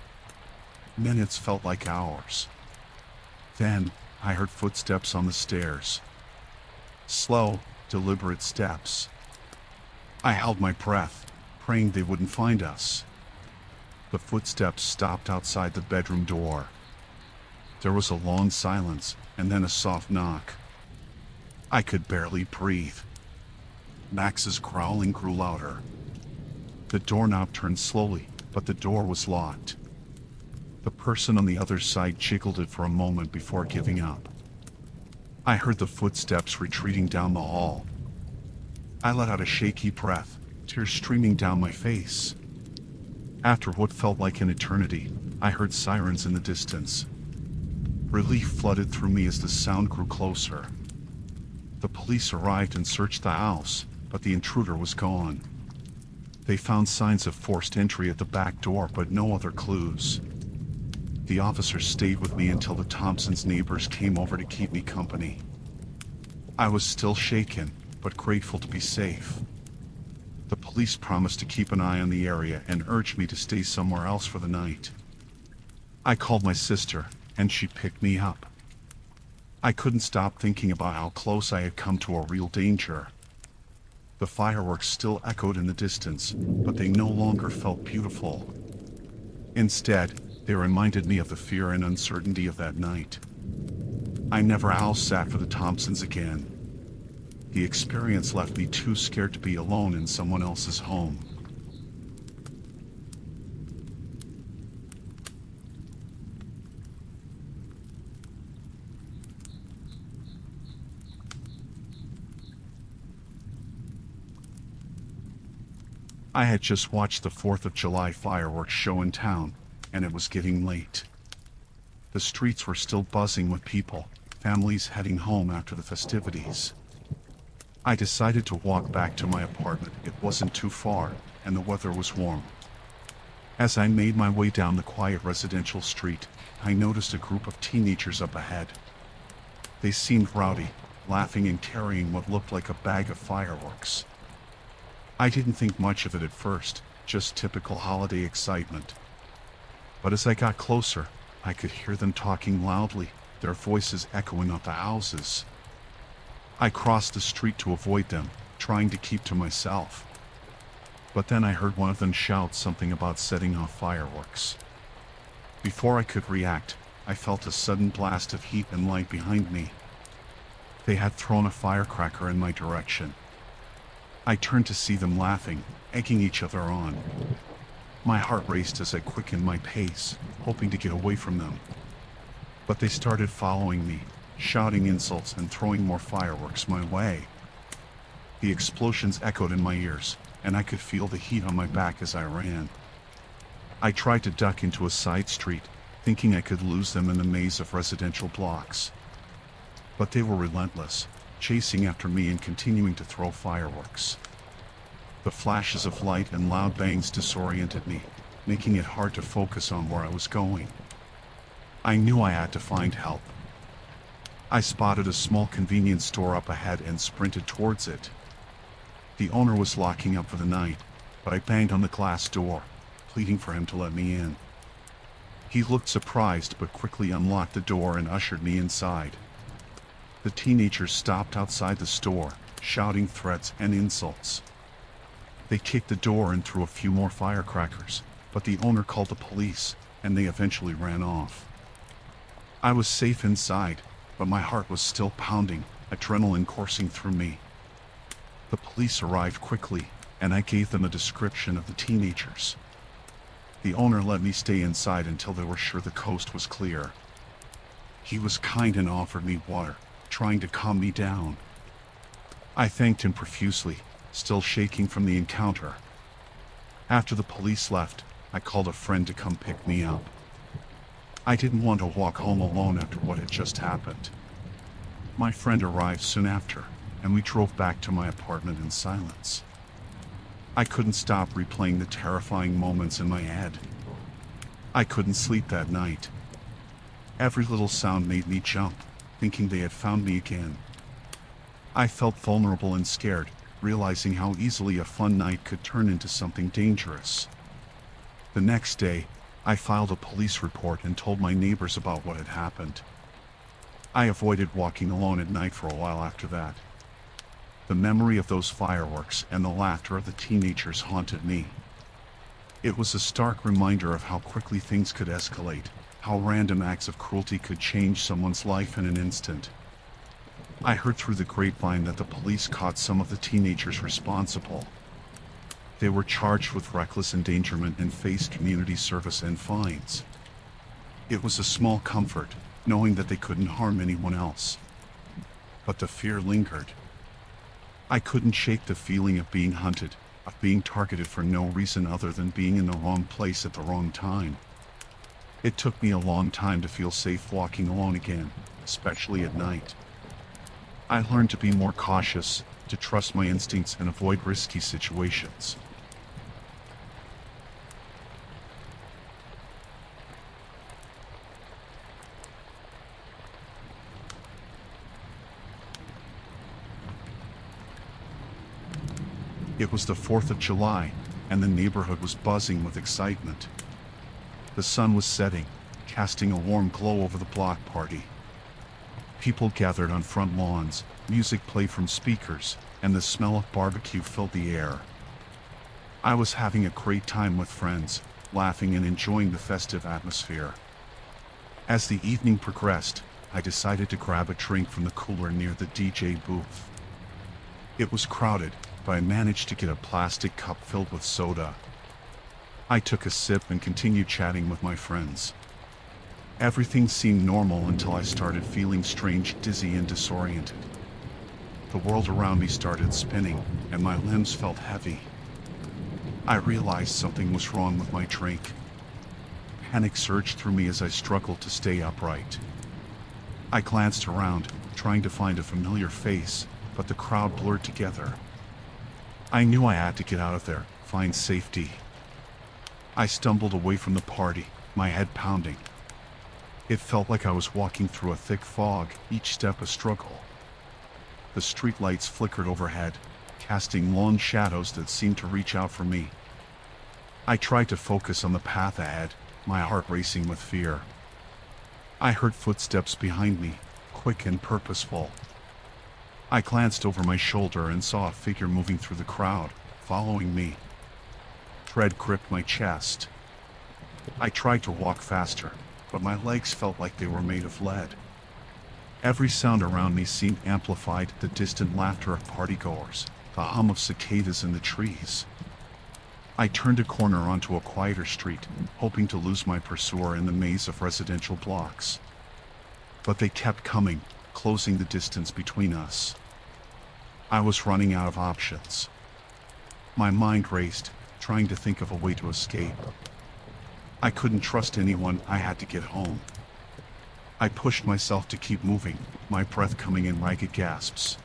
Minutes felt like hours. Then, I heard footsteps on the stairs. Slow, deliberate steps. I held my breath, praying they wouldn't find us. The footsteps stopped outside the bedroom door. There was a long silence, and then a soft knock. I could barely breathe. Max's growling grew louder. The doorknob turned slowly, but the door was locked. The person on the other side jiggled it for a moment before giving up. I heard the footsteps retreating down the hall. I let out a shaky breath, tears streaming down my face. After what felt like an eternity, I heard sirens in the distance. Relief flooded through me as the sound grew closer. The police arrived and searched the house, but the intruder was gone. They found signs of forced entry at the back door, but no other clues. The officers stayed with me until the Thompsons' neighbors came over to keep me company. I was still shaken, but grateful to be safe. The police promised to keep an eye on the area and urged me to stay somewhere else for the night. I called my sister, and she picked me up. I couldn't stop thinking about how close I had come to a real danger. The fireworks still echoed in the distance, but they no longer felt beautiful. Instead, they reminded me of the fear and uncertainty of that night. I never house sat for the Thompsons again. The experience left me too scared to be alone in someone else's home. I had just watched the 4th of July fireworks show in town, and it was getting late. The streets were still buzzing with people, families heading home after the festivities. I decided to walk back to my apartment. It wasn't too far, and the weather was warm. As I made my way down the quiet residential street, I noticed a group of teenagers up ahead. They seemed rowdy, laughing and carrying what looked like a bag of fireworks. I didn't think much of it at first, just typical holiday excitement. But as I got closer, I could hear them talking loudly, their voices echoing up the houses. I crossed the street to avoid them, trying to keep to myself. But then I heard one of them shout something about setting off fireworks. Before I could react, I felt a sudden blast of heat and light behind me. They had thrown a firecracker in my direction. I turned to see them laughing, egging each other on. My heart raced as I quickened my pace, hoping to get away from them. But they started following me, shouting insults and throwing more fireworks my way. The explosions echoed in my ears, and I could feel the heat on my back as I ran. I tried to duck into a side street, thinking I could lose them in the maze of residential blocks. But they were relentless, chasing after me and continuing to throw fireworks. The flashes of light and loud bangs disoriented me, making it hard to focus on where I was going. I knew I had to find help. I spotted a small convenience store up ahead and sprinted towards it. The owner was locking up for the night, but I banged on the glass door, pleading for him to let me in. He looked surprised but quickly unlocked the door and ushered me inside. The teenagers stopped outside the store, shouting threats and insults. They kicked the door and threw a few more firecrackers, but the owner called the police, and they eventually ran off. I was safe inside, but my heart was still pounding, adrenaline coursing through me. The police arrived quickly, and I gave them a description of the teenagers. The owner let me stay inside until they were sure the coast was clear. He was kind and offered me water, trying to calm me down. I thanked him profusely, still shaking from the encounter. After the police left, I called a friend to come pick me up. I didn't want to walk home alone after what had just happened. My friend arrived soon after, and we drove back to my apartment in silence. I couldn't stop replaying the terrifying moments in my head. I couldn't sleep that night. Every little sound made me jump, thinking they had found me again. I felt vulnerable and scared, realizing how easily a fun night could turn into something dangerous. The next day, I filed a police report and told my neighbors about what had happened. I avoided walking alone at night for a while after that. The memory of those fireworks and the laughter of the teenagers haunted me. It was a stark reminder of how quickly things could escalate, how random acts of cruelty could change someone's life in an instant. I heard through the grapevine that the police caught some of the teenagers responsible. They were charged with reckless endangerment and faced community service and fines. It was a small comfort, knowing that they couldn't harm anyone else. But the fear lingered. I couldn't shake the feeling of being hunted, of being targeted for no reason other than being in the wrong place at the wrong time. It took me a long time to feel safe walking alone again, especially at night. I learned to be more cautious, to trust my instincts and avoid risky situations. It was the 4th of July, and the neighborhood was buzzing with excitement. The sun was setting, casting a warm glow over the block party. People gathered on front lawns, music played from speakers, and the smell of barbecue filled the air. I was having a great time with friends, laughing and enjoying the festive atmosphere. As the evening progressed, I decided to grab a drink from the cooler near the DJ booth. It was crowded, but I managed to get a plastic cup filled with soda. I took a sip and continued chatting with my friends. Everything seemed normal until I started feeling strange, dizzy, and disoriented. The world around me started spinning, and my limbs felt heavy. I realized something was wrong with my drink. Panic surged through me as I struggled to stay upright. I glanced around, trying to find a familiar face, but the crowd blurred together. I knew I had to get out of there, find safety. I stumbled away from the party, my head pounding. It felt like I was walking through a thick fog, each step a struggle. The streetlights flickered overhead, casting long shadows that seemed to reach out for me. I tried to focus on the path ahead, my heart racing with fear. I heard footsteps behind me, quick and purposeful. I glanced over my shoulder and saw a figure moving through the crowd, following me. Dread gripped my chest. I tried to walk faster, but my legs felt like they were made of lead. Every sound around me seemed amplified, the distant laughter of partygoers, the hum of cicadas in the trees. I turned a corner onto a quieter street, hoping to lose my pursuer in the maze of residential blocks. But they kept coming, closing the distance between us. I was running out of options. My mind raced, trying to think of a way to escape. I couldn't trust anyone, I had to get home. I pushed myself to keep moving, my breath coming in ragged gasps.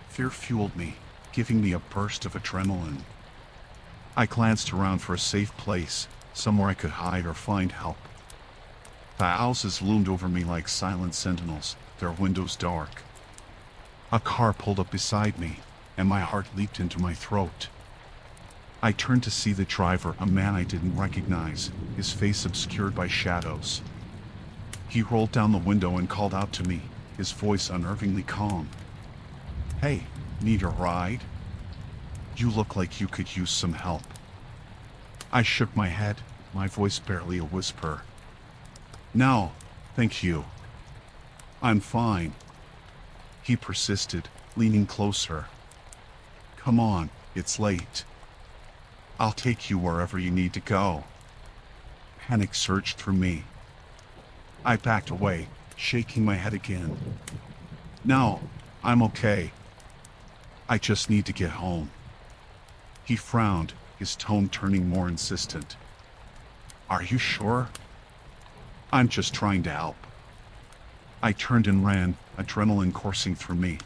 Fear fueled me, giving me a burst of adrenaline. I glanced around for a safe place, somewhere I could hide or find help. The houses loomed over me like silent sentinels, their windows dark. A car pulled up beside me, and my heart leaped into my throat. I turned to see the driver, a man I didn't recognize, his face obscured by shadows. He rolled down the window and called out to me, his voice unnervingly calm. "Hey, need a ride? You look like you could use some help." I shook my head, my voice barely a whisper. "No, thank you. I'm fine." He persisted, leaning closer. "Come on, it's late. I'll take you wherever you need to go." Panic surged through me. I backed away, shaking my head again. "No, I'm okay. I just need to get home." He frowned, his tone turning more insistent. "Are you sure? I'm just trying to help." I turned and ran, adrenaline coursing through me.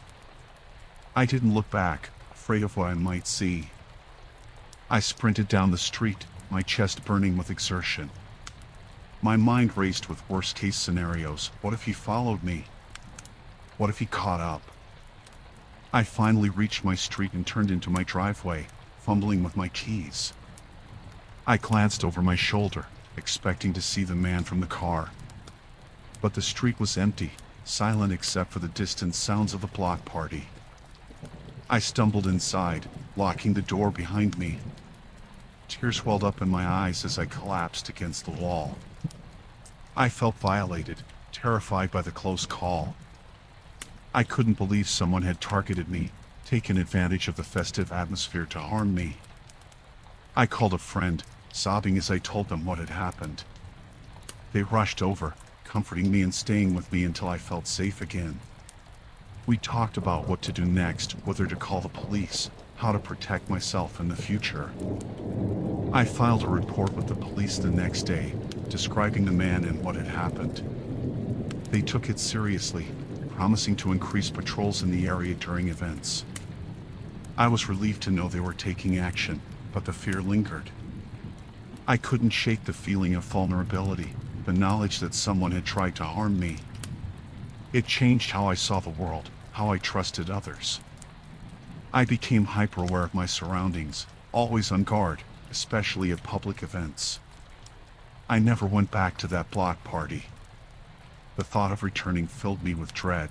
I didn't look back, afraid of what I might see. I sprinted down the street, my chest burning with exertion. My mind raced with worst-case scenarios. What if he followed me? What if he caught up? I finally reached my street and turned into my driveway, fumbling with my keys. I glanced over my shoulder, expecting to see the man from the car. But the street was empty, silent except for the distant sounds of the block party. I stumbled inside, locking the door behind me. Tears welled up in my eyes as I collapsed against the wall. I felt violated, terrified by the close call. I couldn't believe someone had targeted me, taken advantage of the festive atmosphere to harm me. I called a friend, sobbing as I told them what had happened. They rushed over, comforting me and staying with me until I felt safe again. We talked about what to do next, whether to call the police, how to protect myself in the future. I filed a report with the police the next day, describing the man and what had happened. They took it seriously, promising to increase patrols in the area during events. I was relieved to know they were taking action, but the fear lingered. I couldn't shake the feeling of vulnerability, the knowledge that someone had tried to harm me. It changed how I saw the world, how I trusted others. I became hyper-aware of my surroundings, always on guard, especially at public events. I never went back to that block party. The thought of returning filled me with dread.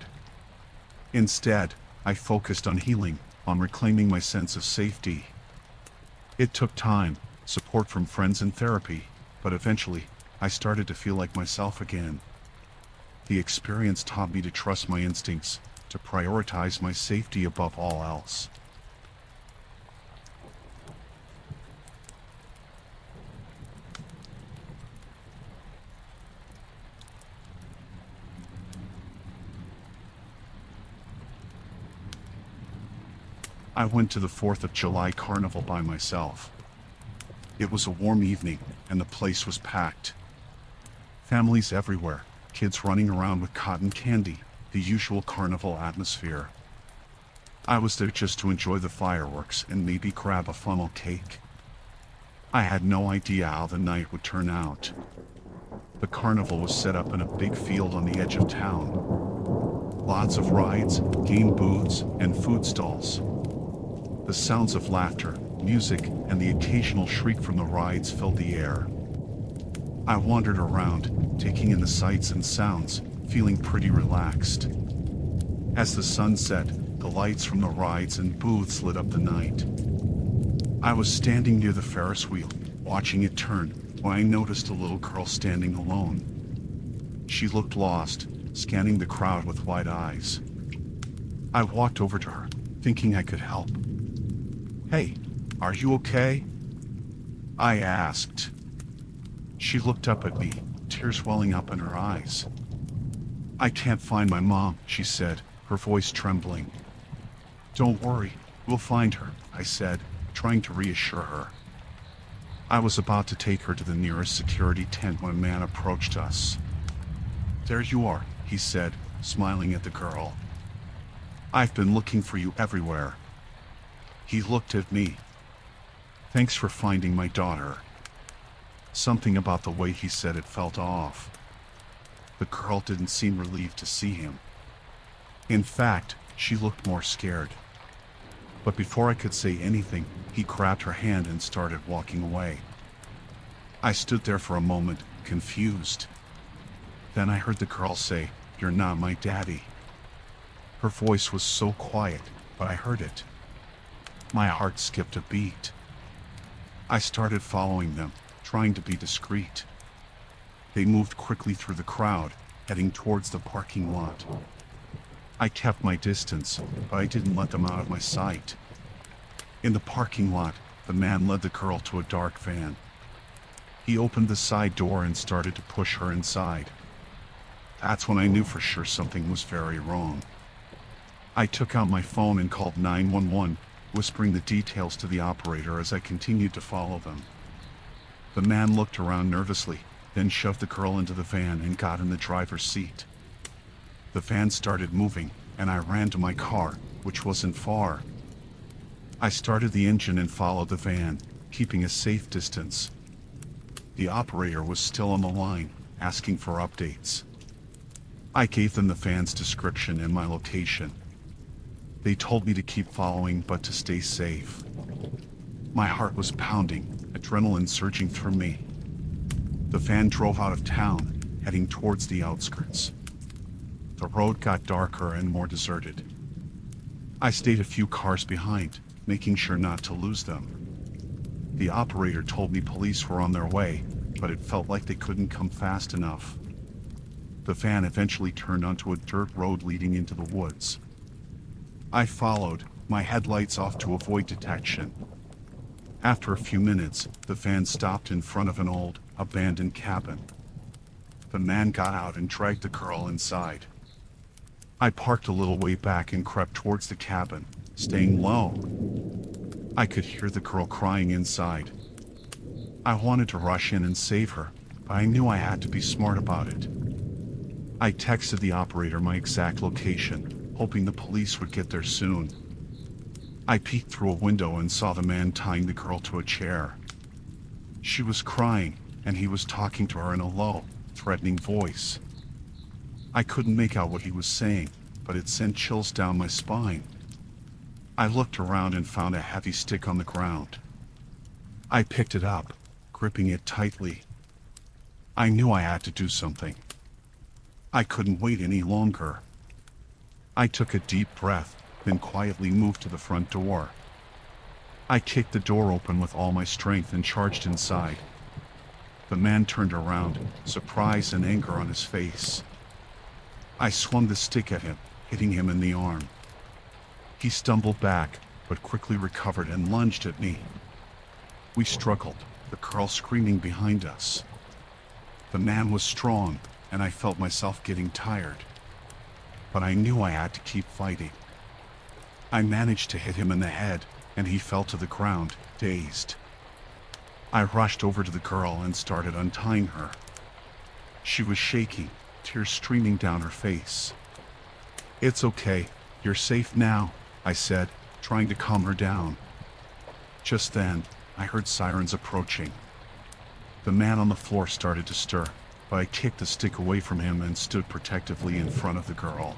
Instead, I focused on healing, on reclaiming my sense of safety. It took time, support from friends and therapy, but eventually, I started to feel like myself again. The experience taught me to trust my instincts, to prioritize my safety above all else. I went to the 4th of July carnival by myself. It was a warm evening, and the place was packed. Families everywhere, kids running around with cotton candy, the usual carnival atmosphere. I was there just to enjoy the fireworks and maybe grab a funnel cake. I had no idea how the night would turn out. The carnival was set up in a big field on the edge of town. Lots of rides, game booths, and food stalls. The sounds of laughter, music, and the occasional shriek from the rides filled the air. I wandered around, taking in the sights and sounds, feeling pretty relaxed. As the sun set, the lights from the rides and booths lit up the night. I was standing near the Ferris wheel, watching it turn, when I noticed a little girl standing alone. She looked lost, scanning the crowd with wide eyes. I walked over to her, thinking I could help. "Hey, are you okay?" I asked. She looked up at me, tears welling up in her eyes. "I can't find my mom," she said, her voice trembling. "Don't worry, we'll find her," I said, trying to reassure her. I was about to take her to the nearest security tent when a man approached us. "There you are," he said, smiling at the girl. "I've been looking for you everywhere." He looked at me. "Thanks for finding my daughter." Something about the way he said it felt off. The girl didn't seem relieved to see him. In fact, she looked more scared. But before I could say anything, he grabbed her hand and started walking away. I stood there for a moment, confused. Then I heard the girl say, "You're not my daddy." Her voice was so quiet, but I heard it. My heart skipped a beat. I started following them, trying to be discreet. They moved quickly through the crowd, heading towards the parking lot. I kept my distance, but I didn't let them out of my sight. In the parking lot, the man led the girl to a dark van. He opened the side door and started to push her inside. That's when I knew for sure something was very wrong. I took out my phone and called 911, whispering the details to the operator as I continued to follow them. The man looked around nervously, then shoved the girl into the van and got in the driver's seat. The van started moving, and I ran to my car, which wasn't far. I started the engine and followed the van, keeping a safe distance. The operator was still on the line, asking for updates. I gave them the van's description and my location. They told me to keep following but to stay safe. My heart was pounding, adrenaline surging through me. The van drove out of town, heading towards the outskirts. The road got darker and more deserted. I stayed a few cars behind, making sure not to lose them. The operator told me police were on their way, but it felt like they couldn't come fast enough. The van eventually turned onto a dirt road leading into the woods. I followed, my headlights off to avoid detection. After a few minutes, the van stopped in front of an old, abandoned cabin. The man got out and dragged the girl inside. I parked a little way back and crept towards the cabin, staying low. I could hear the girl crying inside. I wanted to rush in and save her, but I knew I had to be smart about it. I texted the operator my exact location, hoping the police would get there soon. I peeked through a window and saw the man tying the girl to a chair. She was crying, and he was talking to her in a low, threatening voice. I couldn't make out what he was saying, but it sent chills down my spine. I looked around and found a heavy stick on the ground. I picked it up, gripping it tightly. I knew I had to do something. I couldn't wait any longer. I took a deep breath, then quietly moved to the front door. I kicked the door open with all my strength and charged inside. The man turned around, surprise and anger on his face. I swung the stick at him, hitting him in the arm. He stumbled back, but quickly recovered and lunged at me. We struggled, the girl screaming behind us. The man was strong, and I felt myself getting tired. But I knew I had to keep fighting. I managed to hit him in the head, and he fell to the ground, dazed. I rushed over to the girl and started untying her. She was shaking, tears streaming down her face. "It's okay, you're safe now," I said, trying to calm her down. Just then, I heard sirens approaching. The man on the floor started to stir, but I kicked the stick away from him and stood protectively in front of the girl.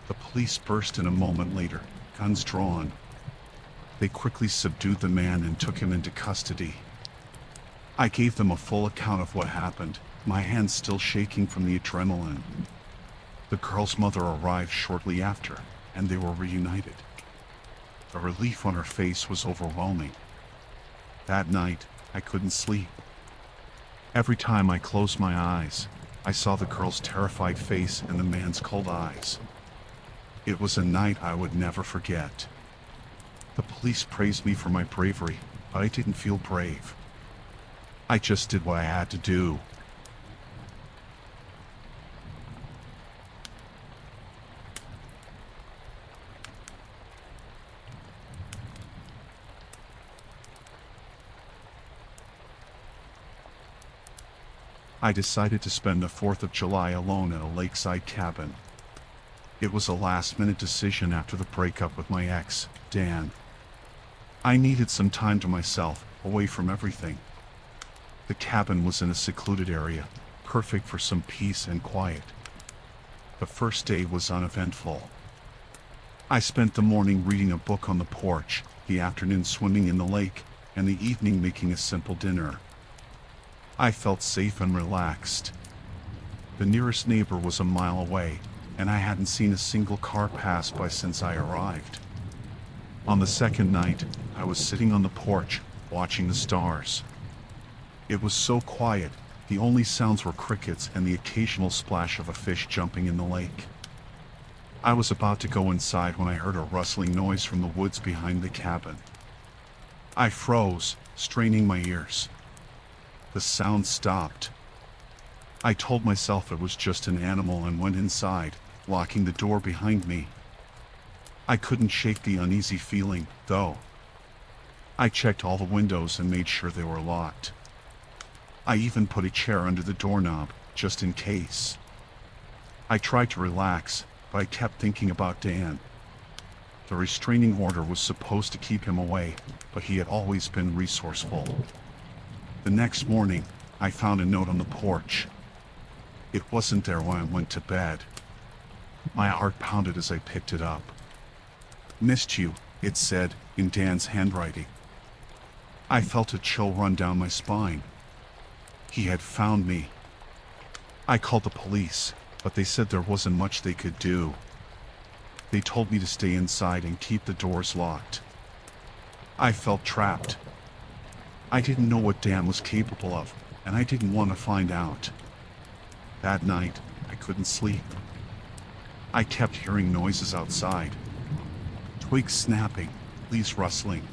The police burst in a moment later, guns drawn. They quickly subdued the man and took him into custody. I gave them a full account of what happened, my hands still shaking from the adrenaline. The girl's mother arrived shortly after, and they were reunited. The relief on her face was overwhelming. That night, I couldn't sleep. Every time I closed my eyes, I saw the girl's terrified face and the man's cold eyes. It was a night I would never forget. The police praised me for my bravery, but I didn't feel brave. I just did what I had to do. I decided to spend the 4th of July alone at a lakeside cabin. It was a last-minute decision after the breakup with my ex, Dan. I needed some time to myself, away from everything. The cabin was in a secluded area, perfect for some peace and quiet. The first day was uneventful. I spent the morning reading a book on the porch, the afternoon swimming in the lake, and the evening making a simple dinner. I felt safe and relaxed. The nearest neighbor was a mile away, and I hadn't seen a single car pass by since I arrived. On the second night, I was sitting on the porch, watching the stars. It was so quiet, the only sounds were crickets and the occasional splash of a fish jumping in the lake. I was about to go inside when I heard a rustling noise from the woods behind the cabin. I froze, straining my ears. The sound stopped. I told myself it was just an animal and went inside, locking the door behind me. I couldn't shake the uneasy feeling, though. I checked all the windows and made sure they were locked. I even put a chair under the doorknob, just in case. I tried to relax, but I kept thinking about Dan. The restraining order was supposed to keep him away, but he had always been resourceful. The next morning, I found a note on the porch. It wasn't there when I went to bed. My heart pounded as I picked it up. "Missed you," it said, in Dan's handwriting. I felt a chill run down my spine. He had found me. I called the police, but they said there wasn't much they could do. They told me to stay inside and keep the doors locked. I felt trapped. I didn't know what Dan was capable of, and I didn't want to find out. That night, I couldn't sleep. I kept hearing noises outside. Twigs snapping, leaves rustling.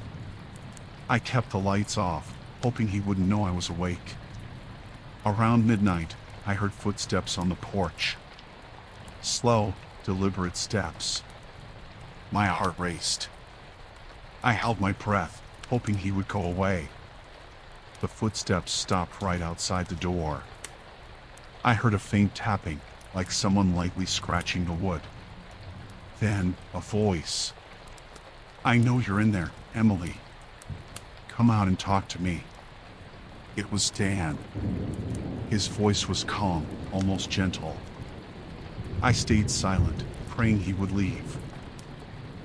I kept the lights off, hoping he wouldn't know I was awake. Around midnight, I heard footsteps on the porch. Slow, deliberate steps. My heart raced. I held my breath, hoping he would go away. The footsteps stopped right outside the door. I heard a faint tapping, like someone lightly scratching the wood. Then, a voice. "I know you're in there, Emily. Come out and talk to me." It was Dan. His voice was calm, almost gentle. I stayed silent, praying he would leave.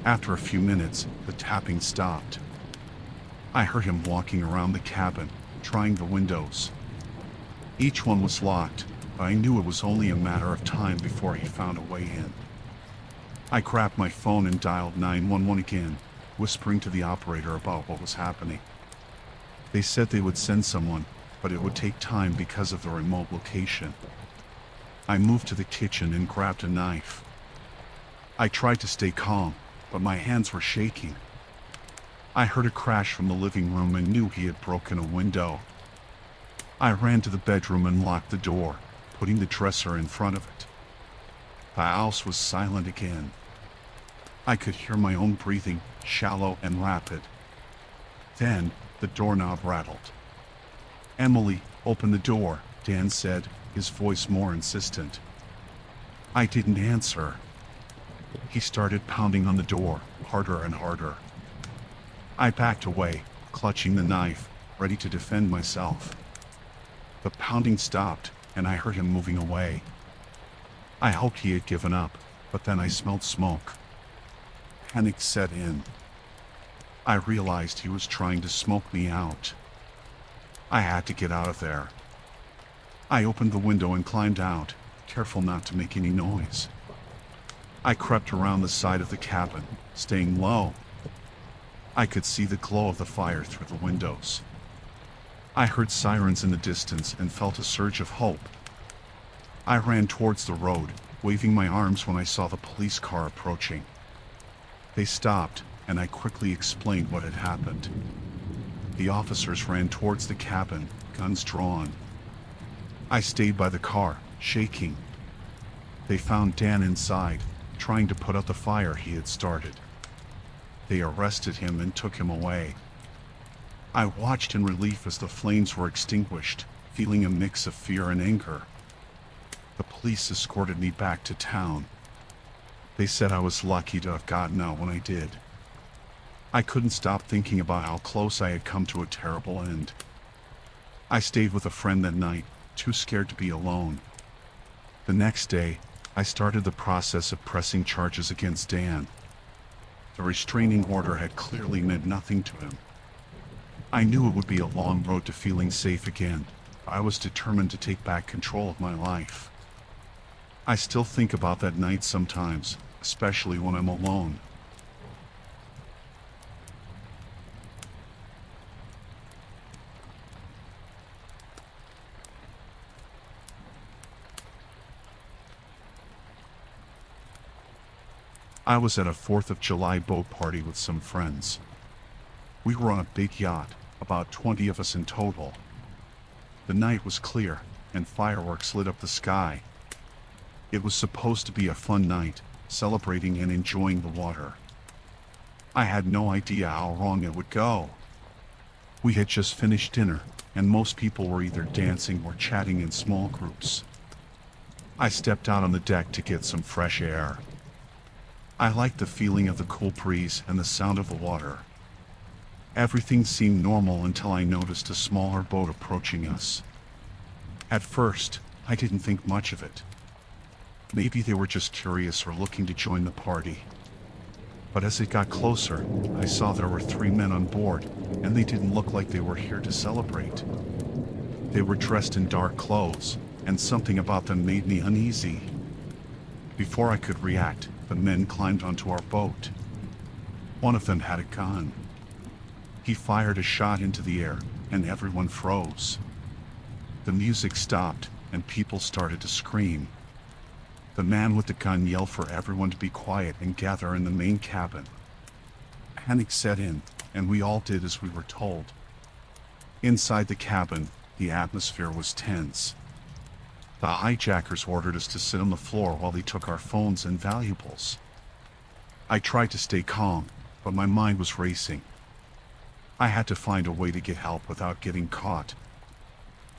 After a few minutes, the tapping stopped. I heard him walking around the cabin, trying the windows. Each one was locked, but I knew it was only a matter of time before he found a way in. I grabbed my phone and dialed 911 again, whispering to the operator about what was happening. They said they would send someone, but it would take time because of the remote location. I moved to the kitchen and grabbed a knife. I tried to stay calm, but my hands were shaking. I heard a crash from the living room and knew he had broken a window. I ran to the bedroom and locked the door, putting the dresser in front of it. The house was silent again. I could hear my own breathing, shallow and rapid. Then, the doorknob rattled. "Emily, open the door," Dan said, his voice more insistent. I didn't answer. He started pounding on the door, harder and harder. I backed away, clutching the knife, ready to defend myself. The pounding stopped, and I heard him moving away. I hoped he had given up, but then I smelled smoke. Panic set in. I realized he was trying to smoke me out. I had to get out of there. I opened the window and climbed out, careful not to make any noise. I crept around the side of the cabin, staying low. I could see the glow of the fire through the windows. I heard sirens in the distance and felt a surge of hope. I ran towards the road, waving my arms when I saw the police car approaching. They stopped, and I quickly explained what had happened. The officers ran towards the cabin, guns drawn. I stayed by the car, shaking. They found Dan inside, trying to put out the fire he had started. They arrested him and took him away. I watched in relief as the flames were extinguished, feeling a mix of fear and anger. The police escorted me back to town. They said I was lucky to have gotten out when I did. I couldn't stop thinking about how close I had come to a terrible end. I stayed with a friend that night, too scared to be alone. The next day, I started the process of pressing charges against Dan. The restraining order had clearly meant nothing to him. I knew it would be a long road to feeling safe again. I was determined to take back control of my life. I still think about that night sometimes, especially when I'm alone. I was at a 4th of July boat party with some friends. We were on a big yacht, about 20 of us in total. The night was clear, and fireworks lit up the sky. It was supposed to be a fun night, celebrating and enjoying the water. I had no idea how wrong it would go. We had just finished dinner, and most people were either dancing or chatting in small groups. I stepped out on the deck to get some fresh air. I liked the feeling of the cool breeze and the sound of the water. Everything seemed normal until I noticed a smaller boat approaching us. At first, I didn't think much of it. Maybe they were just curious or looking to join the party. But as it got closer, I saw there were 3 men on board, and they didn't look like they were here to celebrate. They were dressed in dark clothes, and something about them made me uneasy. Before I could react, the men climbed onto our boat. One of them had a gun. He fired a shot into the air, and everyone froze. The music stopped, and people started to scream. The man with the gun yelled for everyone to be quiet and gather in the main cabin. Panic set in, and we all did as we were told. Inside the cabin, the atmosphere was tense. The hijackers ordered us to sit on the floor while they took our phones and valuables. I tried to stay calm, but my mind was racing. I had to find a way to get help without getting caught.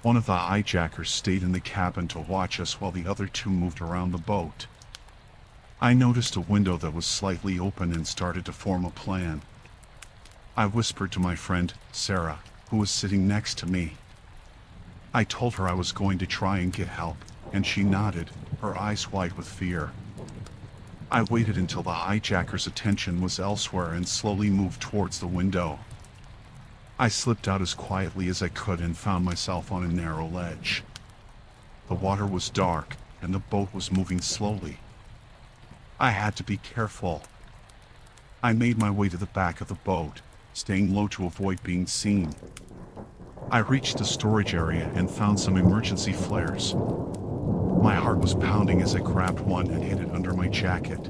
One of the hijackers stayed in the cabin to watch us while the other two moved around the boat. I noticed a window that was slightly open and started to form a plan. I whispered to my friend, Sarah, who was sitting next to me. I told her I was going to try and get help, and she nodded, her eyes wide with fear. I waited until the hijacker's attention was elsewhere and slowly moved towards the window. I slipped out as quietly as I could and found myself on a narrow ledge. The water was dark, and the boat was moving slowly. I had to be careful. I made my way to the back of the boat, staying low to avoid being seen. I reached the storage area and found some emergency flares. My heart was pounding as I grabbed one and hid it under my jacket.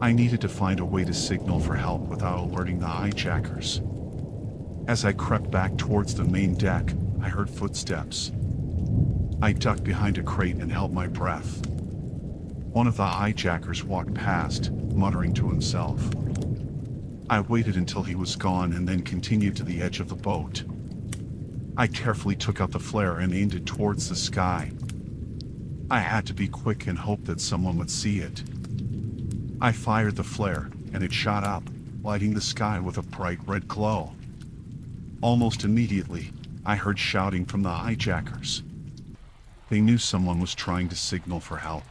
I needed to find a way to signal for help without alerting the hijackers. As I crept back towards the main deck, I heard footsteps. I ducked behind a crate and held my breath. One of the hijackers walked past, muttering to himself. I waited until he was gone and then continued to the edge of the boat. I carefully took out the flare and aimed it towards the sky. I had to be quick and hope that someone would see it. I fired the flare, and it shot up, lighting the sky with a bright red glow. Almost immediately, I heard shouting from the hijackers. They knew someone was trying to signal for help.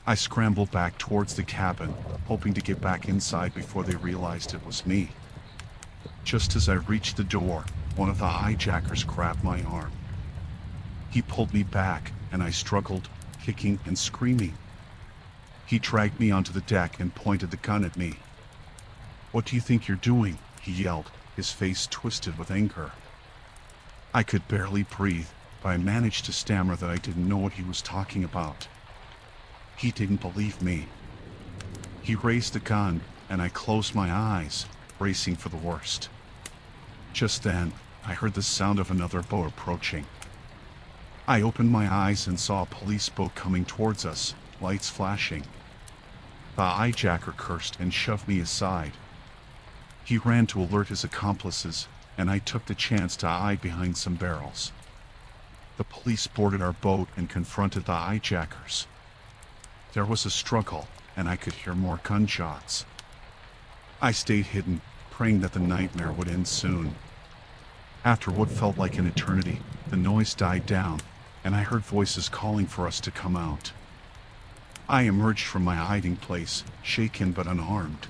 I scrambled back towards the cabin, hoping to get back inside before they realized it was me. Just as I reached the door, one of the hijackers grabbed my arm. He pulled me back, and I struggled, kicking and screaming. He dragged me onto the deck and pointed the gun at me. "What do you think you're doing?" he yelled, his face twisted with anger. I could barely breathe, but I managed to stammer that I didn't know what he was talking about. He didn't believe me. He raised the gun, and I closed my eyes, bracing for the worst. Just then, I heard the sound of another boat approaching. I opened my eyes and saw a police boat coming towards us, lights flashing. The hijacker cursed and shoved me aside. He ran to alert his accomplices, and I took the chance to hide behind some barrels. The police boarded our boat and confronted the hijackers. There was a struggle, and I could hear more gunshots. I stayed hidden, praying that the nightmare would end soon. After what felt like an eternity, the noise died down, and I heard voices calling for us to come out. I emerged from my hiding place, shaken but unharmed.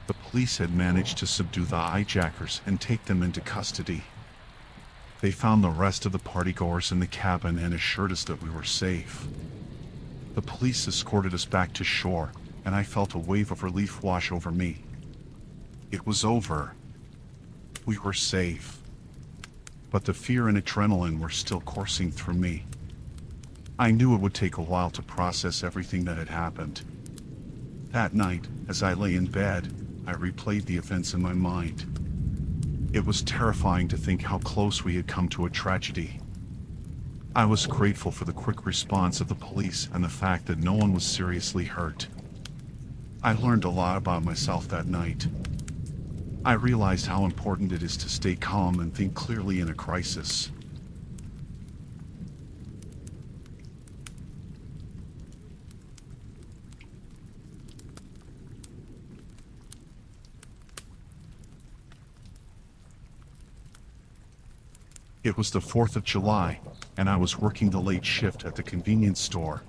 The police had managed to subdue the hijackers and take them into custody. They found the rest of the partygoers in the cabin and assured us that we were safe. The police escorted us back to shore, and I felt a wave of relief wash over me. It was over. We were safe. But the fear and adrenaline were still coursing through me. I knew it would take a while to process everything that had happened. That night, as I lay in bed, I replayed the events in my mind. It was terrifying to think how close we had come to a tragedy. I was grateful for the quick response of the police and the fact that no one was seriously hurt. I learned a lot about myself that night. I realized how important it is to stay calm and think clearly in a crisis. It was the 4th of July, and I was working the late shift at the convenience store.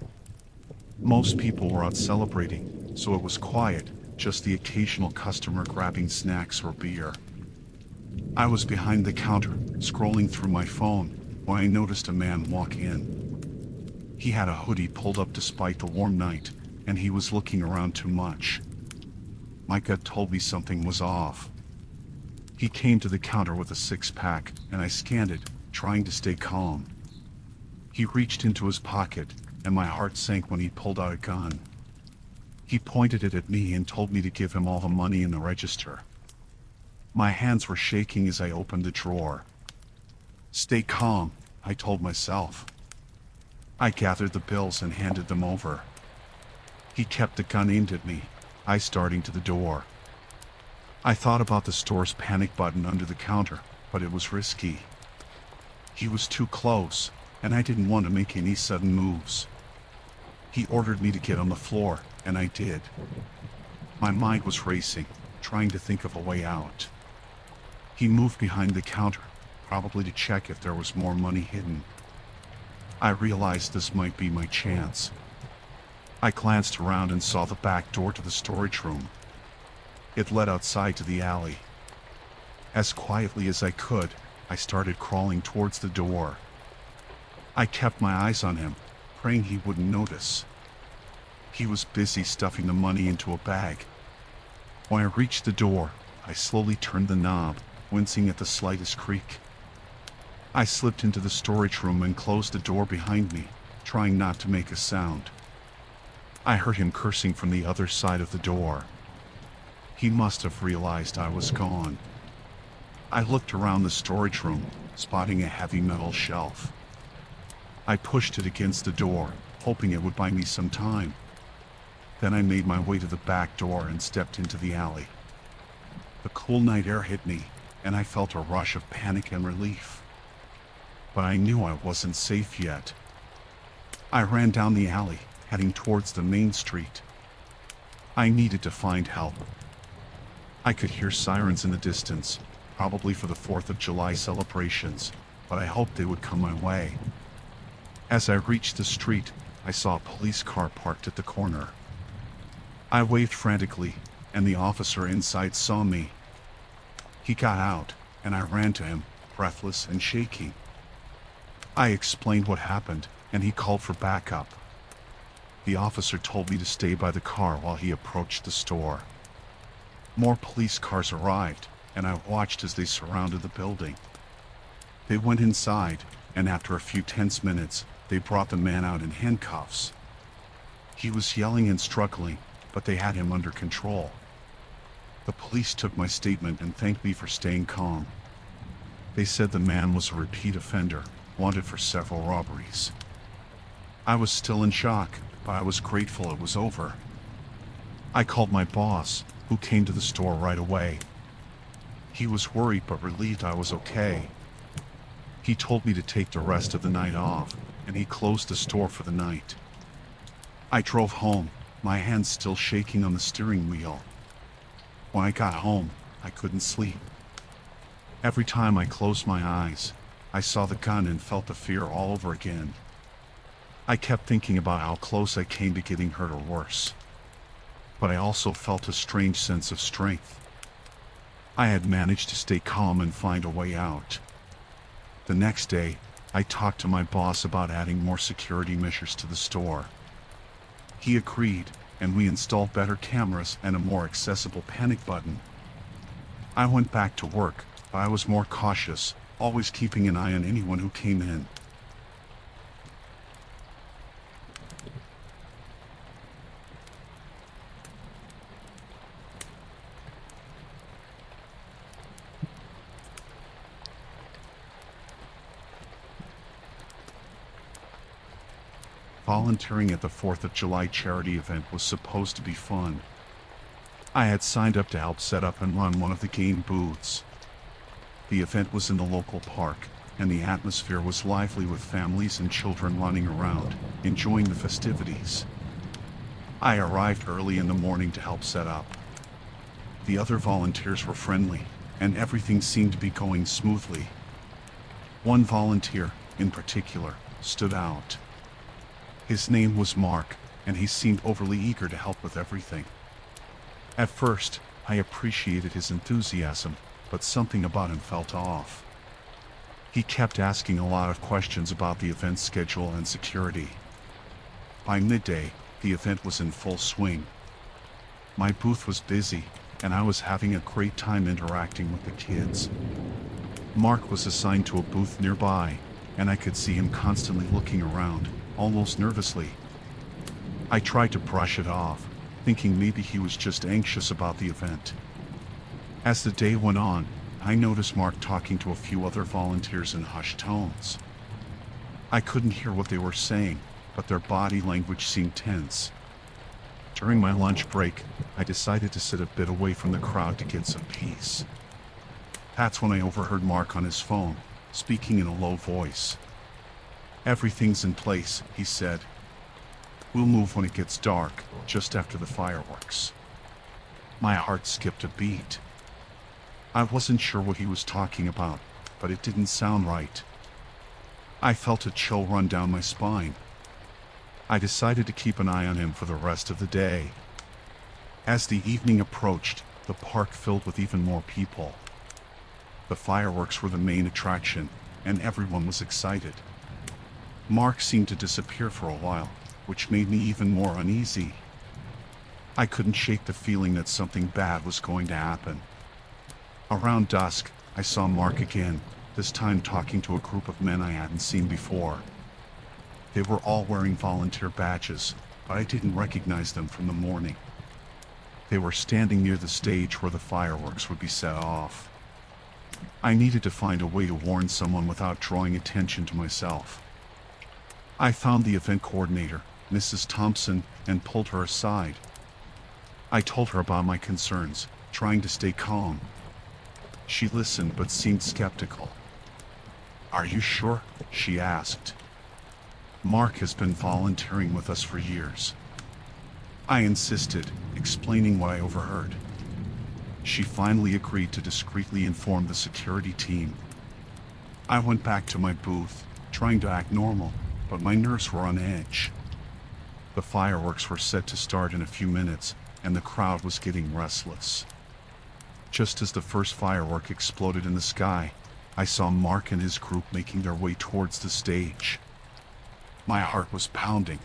Most people were out celebrating, so it was quiet, just the occasional customer grabbing snacks or beer. I was behind the counter, scrolling through my phone, when I noticed a man walk in. He had a hoodie pulled up despite the warm night, and he was looking around too much. My gut told me something was off. He came to the counter with a six-pack, and I scanned it, trying to stay calm. He reached into his pocket, and my heart sank when he pulled out a gun. He pointed it at me and told me to give him all the money in the register. My hands were shaking as I opened the drawer. "Stay calm," I told myself. I gathered the bills and handed them over. He kept the gun aimed at me, I starting to the door. I thought about the store's panic button under the counter, but it was risky. He was too close, and I didn't want to make any sudden moves. He ordered me to get on the floor, and I did. My mind was racing, trying to think of a way out. He moved behind the counter, probably to check if there was more money hidden. I realized this might be my chance. I glanced around and saw the back door to the storage room. It led outside to the alley. As quietly as I could, I started crawling towards the door. I kept my eyes on him, praying he wouldn't notice. He was busy stuffing the money into a bag. When I reached the door, I slowly turned the knob, wincing at the slightest creak. I slipped into the storage room and closed the door behind me, trying not to make a sound. I heard him cursing from the other side of the door. He must have realized I was gone. I looked around the storage room, spotting a heavy metal shelf. I pushed it against the door, hoping it would buy me some time. Then I made my way to the back door and stepped into the alley. The cool night air hit me, and I felt a rush of panic and relief. But I knew I wasn't safe yet. I ran down the alley, heading towards the main street. I needed to find help. I could hear sirens in the distance, probably for the 4th of July celebrations, but I hoped they would come my way. As I reached the street, I saw a police car parked at the corner. I waved frantically, and the officer inside saw me. He got out, and I ran to him, breathless and shaking. I explained what happened, and he called for backup. The officer told me to stay by the car while he approached the store. More police cars arrived, and I watched as they surrounded the building. They went inside, and after a few tense minutes, they brought the man out in handcuffs. He was yelling and struggling, but they had him under control. The police took my statement and thanked me for staying calm. They said the man was a repeat offender, wanted for several robberies. I was still in shock, but I was grateful it was over. I called my boss, who came to the store right away. He was worried but relieved I was okay. He told me to take the rest of the night off, and he closed the store for the night. I drove home, my hands still shaking on the steering wheel. When I got home, I couldn't sleep. Every time I closed my eyes, I saw the gun and felt the fear all over again. I kept thinking about how close I came to getting hurt or worse. But I also felt a strange sense of strength. I had managed to stay calm and find a way out. The next day, I talked to my boss about adding more security measures to the store. He agreed, and we installed better cameras and a more accessible panic button. I went back to work, but I was more cautious, always keeping an eye on anyone who came in. Volunteering at the 4th of July charity event was supposed to be fun. I had signed up to help set up and run one of the game booths. The event was in the local park, and the atmosphere was lively with families and children running around, enjoying the festivities. I arrived early in the morning to help set up. The other volunteers were friendly, and everything seemed to be going smoothly. One volunteer, in particular, stood out. His name was Mark, and he seemed overly eager to help with everything. At first, I appreciated his enthusiasm, but something about him felt off. He kept asking a lot of questions about the event schedule and security. By midday, the event was in full swing. My booth was busy, and I was having a great time interacting with the kids. Mark was assigned to a booth nearby, and I could see him constantly looking around, almost nervously. I tried to brush it off, thinking maybe he was just anxious about the event. As the day went on, I noticed Mark talking to a few other volunteers in hushed tones. I couldn't hear what they were saying, but their body language seemed tense. During my lunch break, I decided to sit a bit away from the crowd to get some peace. That's when I overheard Mark on his phone, speaking in a low voice. "Everything's in place," he said. "We'll move when it gets dark, just after the fireworks." My heart skipped a beat. I wasn't sure what he was talking about, but it didn't sound right. I felt a chill run down my spine. I decided to keep an eye on him for the rest of the day. As the evening approached, the park filled with even more people. The fireworks were the main attraction, and everyone was excited. Mark seemed to disappear for a while, which made me even more uneasy. I couldn't shake the feeling that something bad was going to happen. Around dusk, I saw Mark again, this time talking to a group of men I hadn't seen before. They were all wearing volunteer badges, but I didn't recognize them from the morning. They were standing near the stage where the fireworks would be set off. I needed to find a way to warn someone without drawing attention to myself. I found the event coordinator, Mrs. Thompson, and pulled her aside. I told her about my concerns, trying to stay calm. She listened but seemed skeptical. "Are you sure?" she asked. "Mark has been volunteering with us for years." I insisted, explaining what I overheard. She finally agreed to discreetly inform the security team. I went back to my booth, trying to act normal, but my nerves were on edge. The fireworks were set to start in a few minutes, and the crowd was getting restless. Just as the first firework exploded in the sky, I saw Mark and his group making their way towards the stage. My heart was pounding.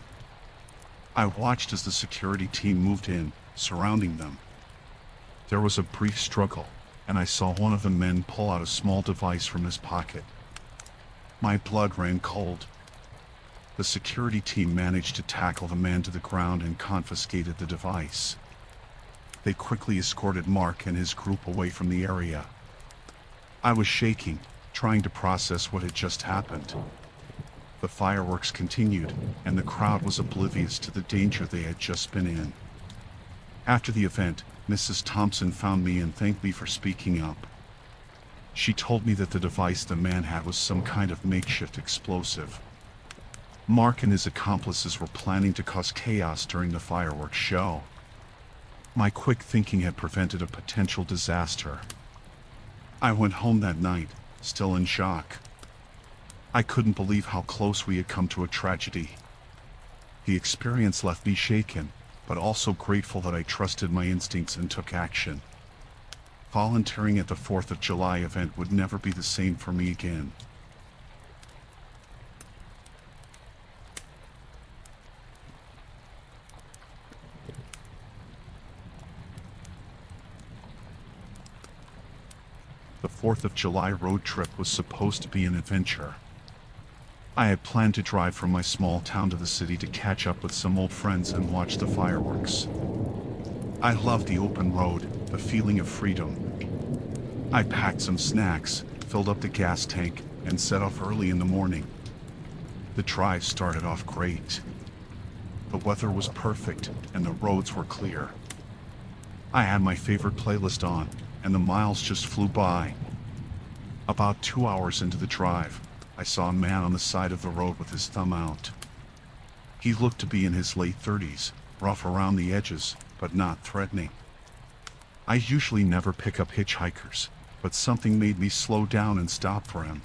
I watched as the security team moved in, surrounding them. There was a brief struggle, and I saw one of the men pull out a small device from his pocket. My blood ran cold. The security team managed to tackle the man to the ground and confiscated the device. They quickly escorted Mark and his group away from the area. I was shaking, trying to process what had just happened. The fireworks continued, and the crowd was oblivious to the danger they had just been in. After the event, Mrs. Thompson found me and thanked me for speaking up. She told me that the device the man had was some kind of makeshift explosive. Mark and his accomplices were planning to cause chaos during the fireworks show. My quick thinking had prevented a potential disaster. I went home that night, still in shock. I couldn't believe how close we had come to a tragedy. The experience left me shaken, but also grateful that I trusted my instincts and took action. Volunteering at the 4th of July event would never be the same for me again. The 4th of July road trip was supposed to be an adventure. I had planned to drive from my small town to the city to catch up with some old friends and watch the fireworks. I loved the open road, the feeling of freedom. I packed some snacks, filled up the gas tank, and set off early in the morning. The drive started off great. The weather was perfect, and the roads were clear. I had my favorite playlist on, and the miles just flew by. About 2 hours into the drive, I saw a man on the side of the road with his thumb out. He looked to be in his late 30s, rough around the edges, but not threatening. I usually never pick up hitchhikers, but something made me slow down and stop for him.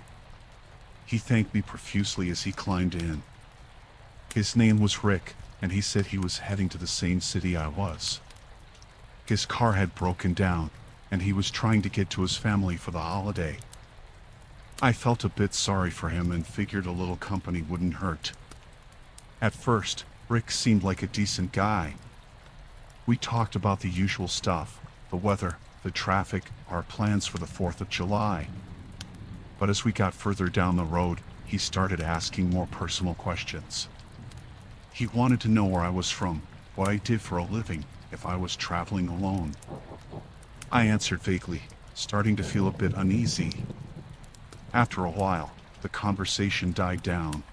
He thanked me profusely as he climbed in. His name was Rick, and he said he was heading to the same city I was. His car had broken down, and he was trying to get to his family for the holiday. I felt a bit sorry for him and figured a little company wouldn't hurt. At first, Rick seemed like a decent guy. We talked about the usual stuff, the weather, the traffic, our plans for the 4th of July. But as we got further down the road, he started asking more personal questions. He wanted to know where I was from, what I did for a living, if I was traveling alone. I answered vaguely, starting to feel a bit uneasy. After a while, the conversation died down.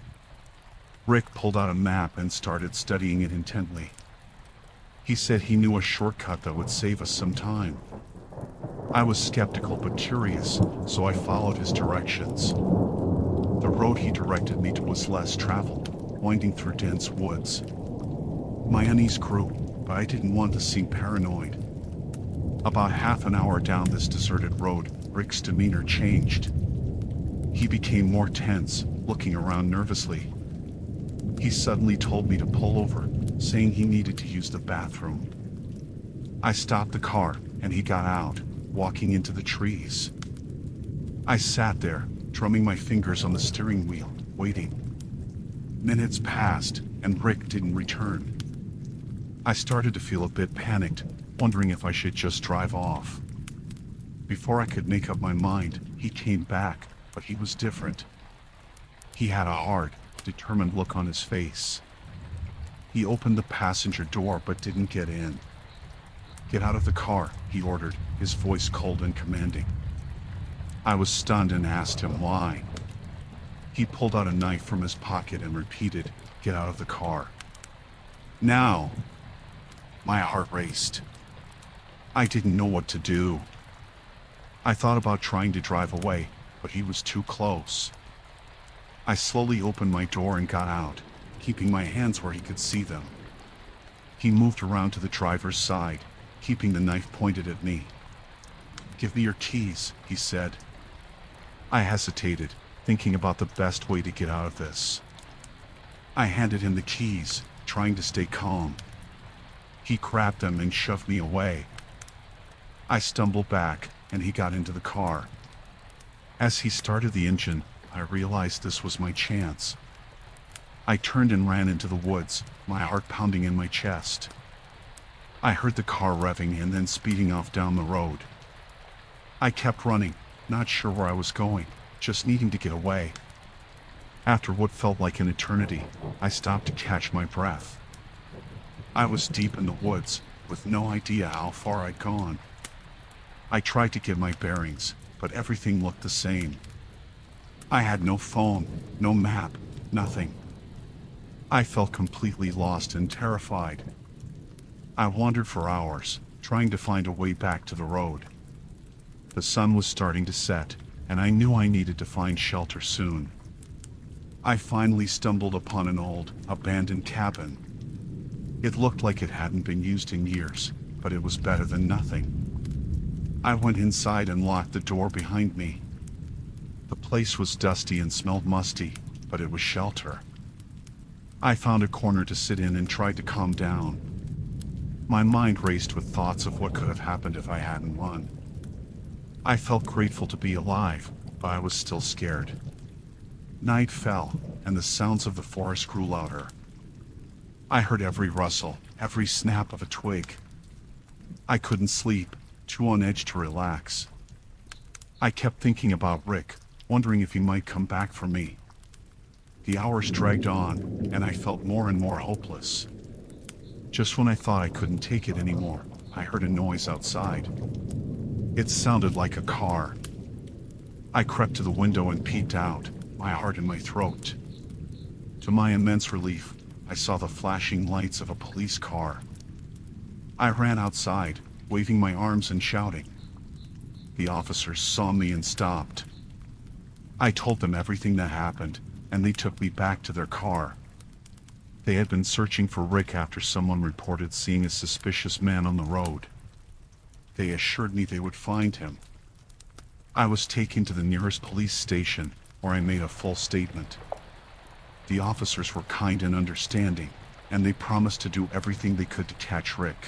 Rick pulled out a map and started studying it intently. He said he knew a shortcut that would save us some time. I was skeptical but curious, so I followed his directions. The road he directed me to was less traveled, winding through dense woods. My unease grew, but I didn't want to seem paranoid. About half an hour down this deserted road, Rick's demeanor changed. He became more tense, looking around nervously. He suddenly told me to pull over, saying he needed to use the bathroom. I stopped the car, and he got out, walking into the trees. I sat there, drumming my fingers on the steering wheel, waiting. Minutes passed, and Rick didn't return. I started to feel a bit panicked, wondering if I should just drive off. Before I could make up my mind, he came back, but he was different. He had a hard, determined look on his face. He opened the passenger door but didn't get in. "Get out of the car," he ordered, his voice cold and commanding. I was stunned and asked him why. He pulled out a knife from his pocket and repeated, "Get out of the car." Now! My heart raced. I didn't know what to do. I thought about trying to drive away, but he was too close. I slowly opened my door and got out, keeping my hands where he could see them. He moved around to the driver's side, keeping the knife pointed at me. "Give me your keys," he said. I hesitated, thinking about the best way to get out of this. I handed him the keys, trying to stay calm. He grabbed them and shoved me away. I stumbled back, and he got into the car. As he started the engine, I realized this was my chance. I turned and ran into the woods, my heart pounding in my chest. I heard the car revving and then speeding off down the road. I kept running, not sure where I was going, just needing to get away. After what felt like an eternity, I stopped to catch my breath. I was deep in the woods, with no idea how far I'd gone. I tried to get my bearings, but everything looked the same. I had no phone, no map, nothing. I felt completely lost and terrified. I wandered for hours, trying to find a way back to the road. The sun was starting to set, and I knew I needed to find shelter soon. I finally stumbled upon an old, abandoned cabin. It looked like it hadn't been used in years, but it was better than nothing. I went inside and locked the door behind me. The place was dusty and smelled musty, but it was shelter. I found a corner to sit in and tried to calm down. My mind raced with thoughts of what could have happened if I hadn't run. I felt grateful to be alive, but I was still scared. Night fell, and the sounds of the forest grew louder. I heard every rustle, every snap of a twig. I couldn't sleep, too on edge to relax. I kept thinking about Rick, wondering if he might come back for me. The hours dragged on, and I felt more and more hopeless. Just when I thought I couldn't take it anymore, I heard a noise outside. It sounded like a car. I crept to the window and peeked out, my heart in my throat. To my immense relief, I saw the flashing lights of a police car. I ran outside, waving my arms and shouting. The officers saw me and stopped. I told them everything that happened, and they took me back to their car. They had been searching for Rick after someone reported seeing a suspicious man on the road. They assured me they would find him. I was taken to the nearest police station, where I made a full statement. The officers were kind and understanding, and they promised to do everything they could to catch Rick.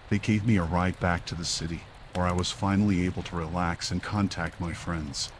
They gave me a ride back to the city, where I was finally able to relax and contact my friends.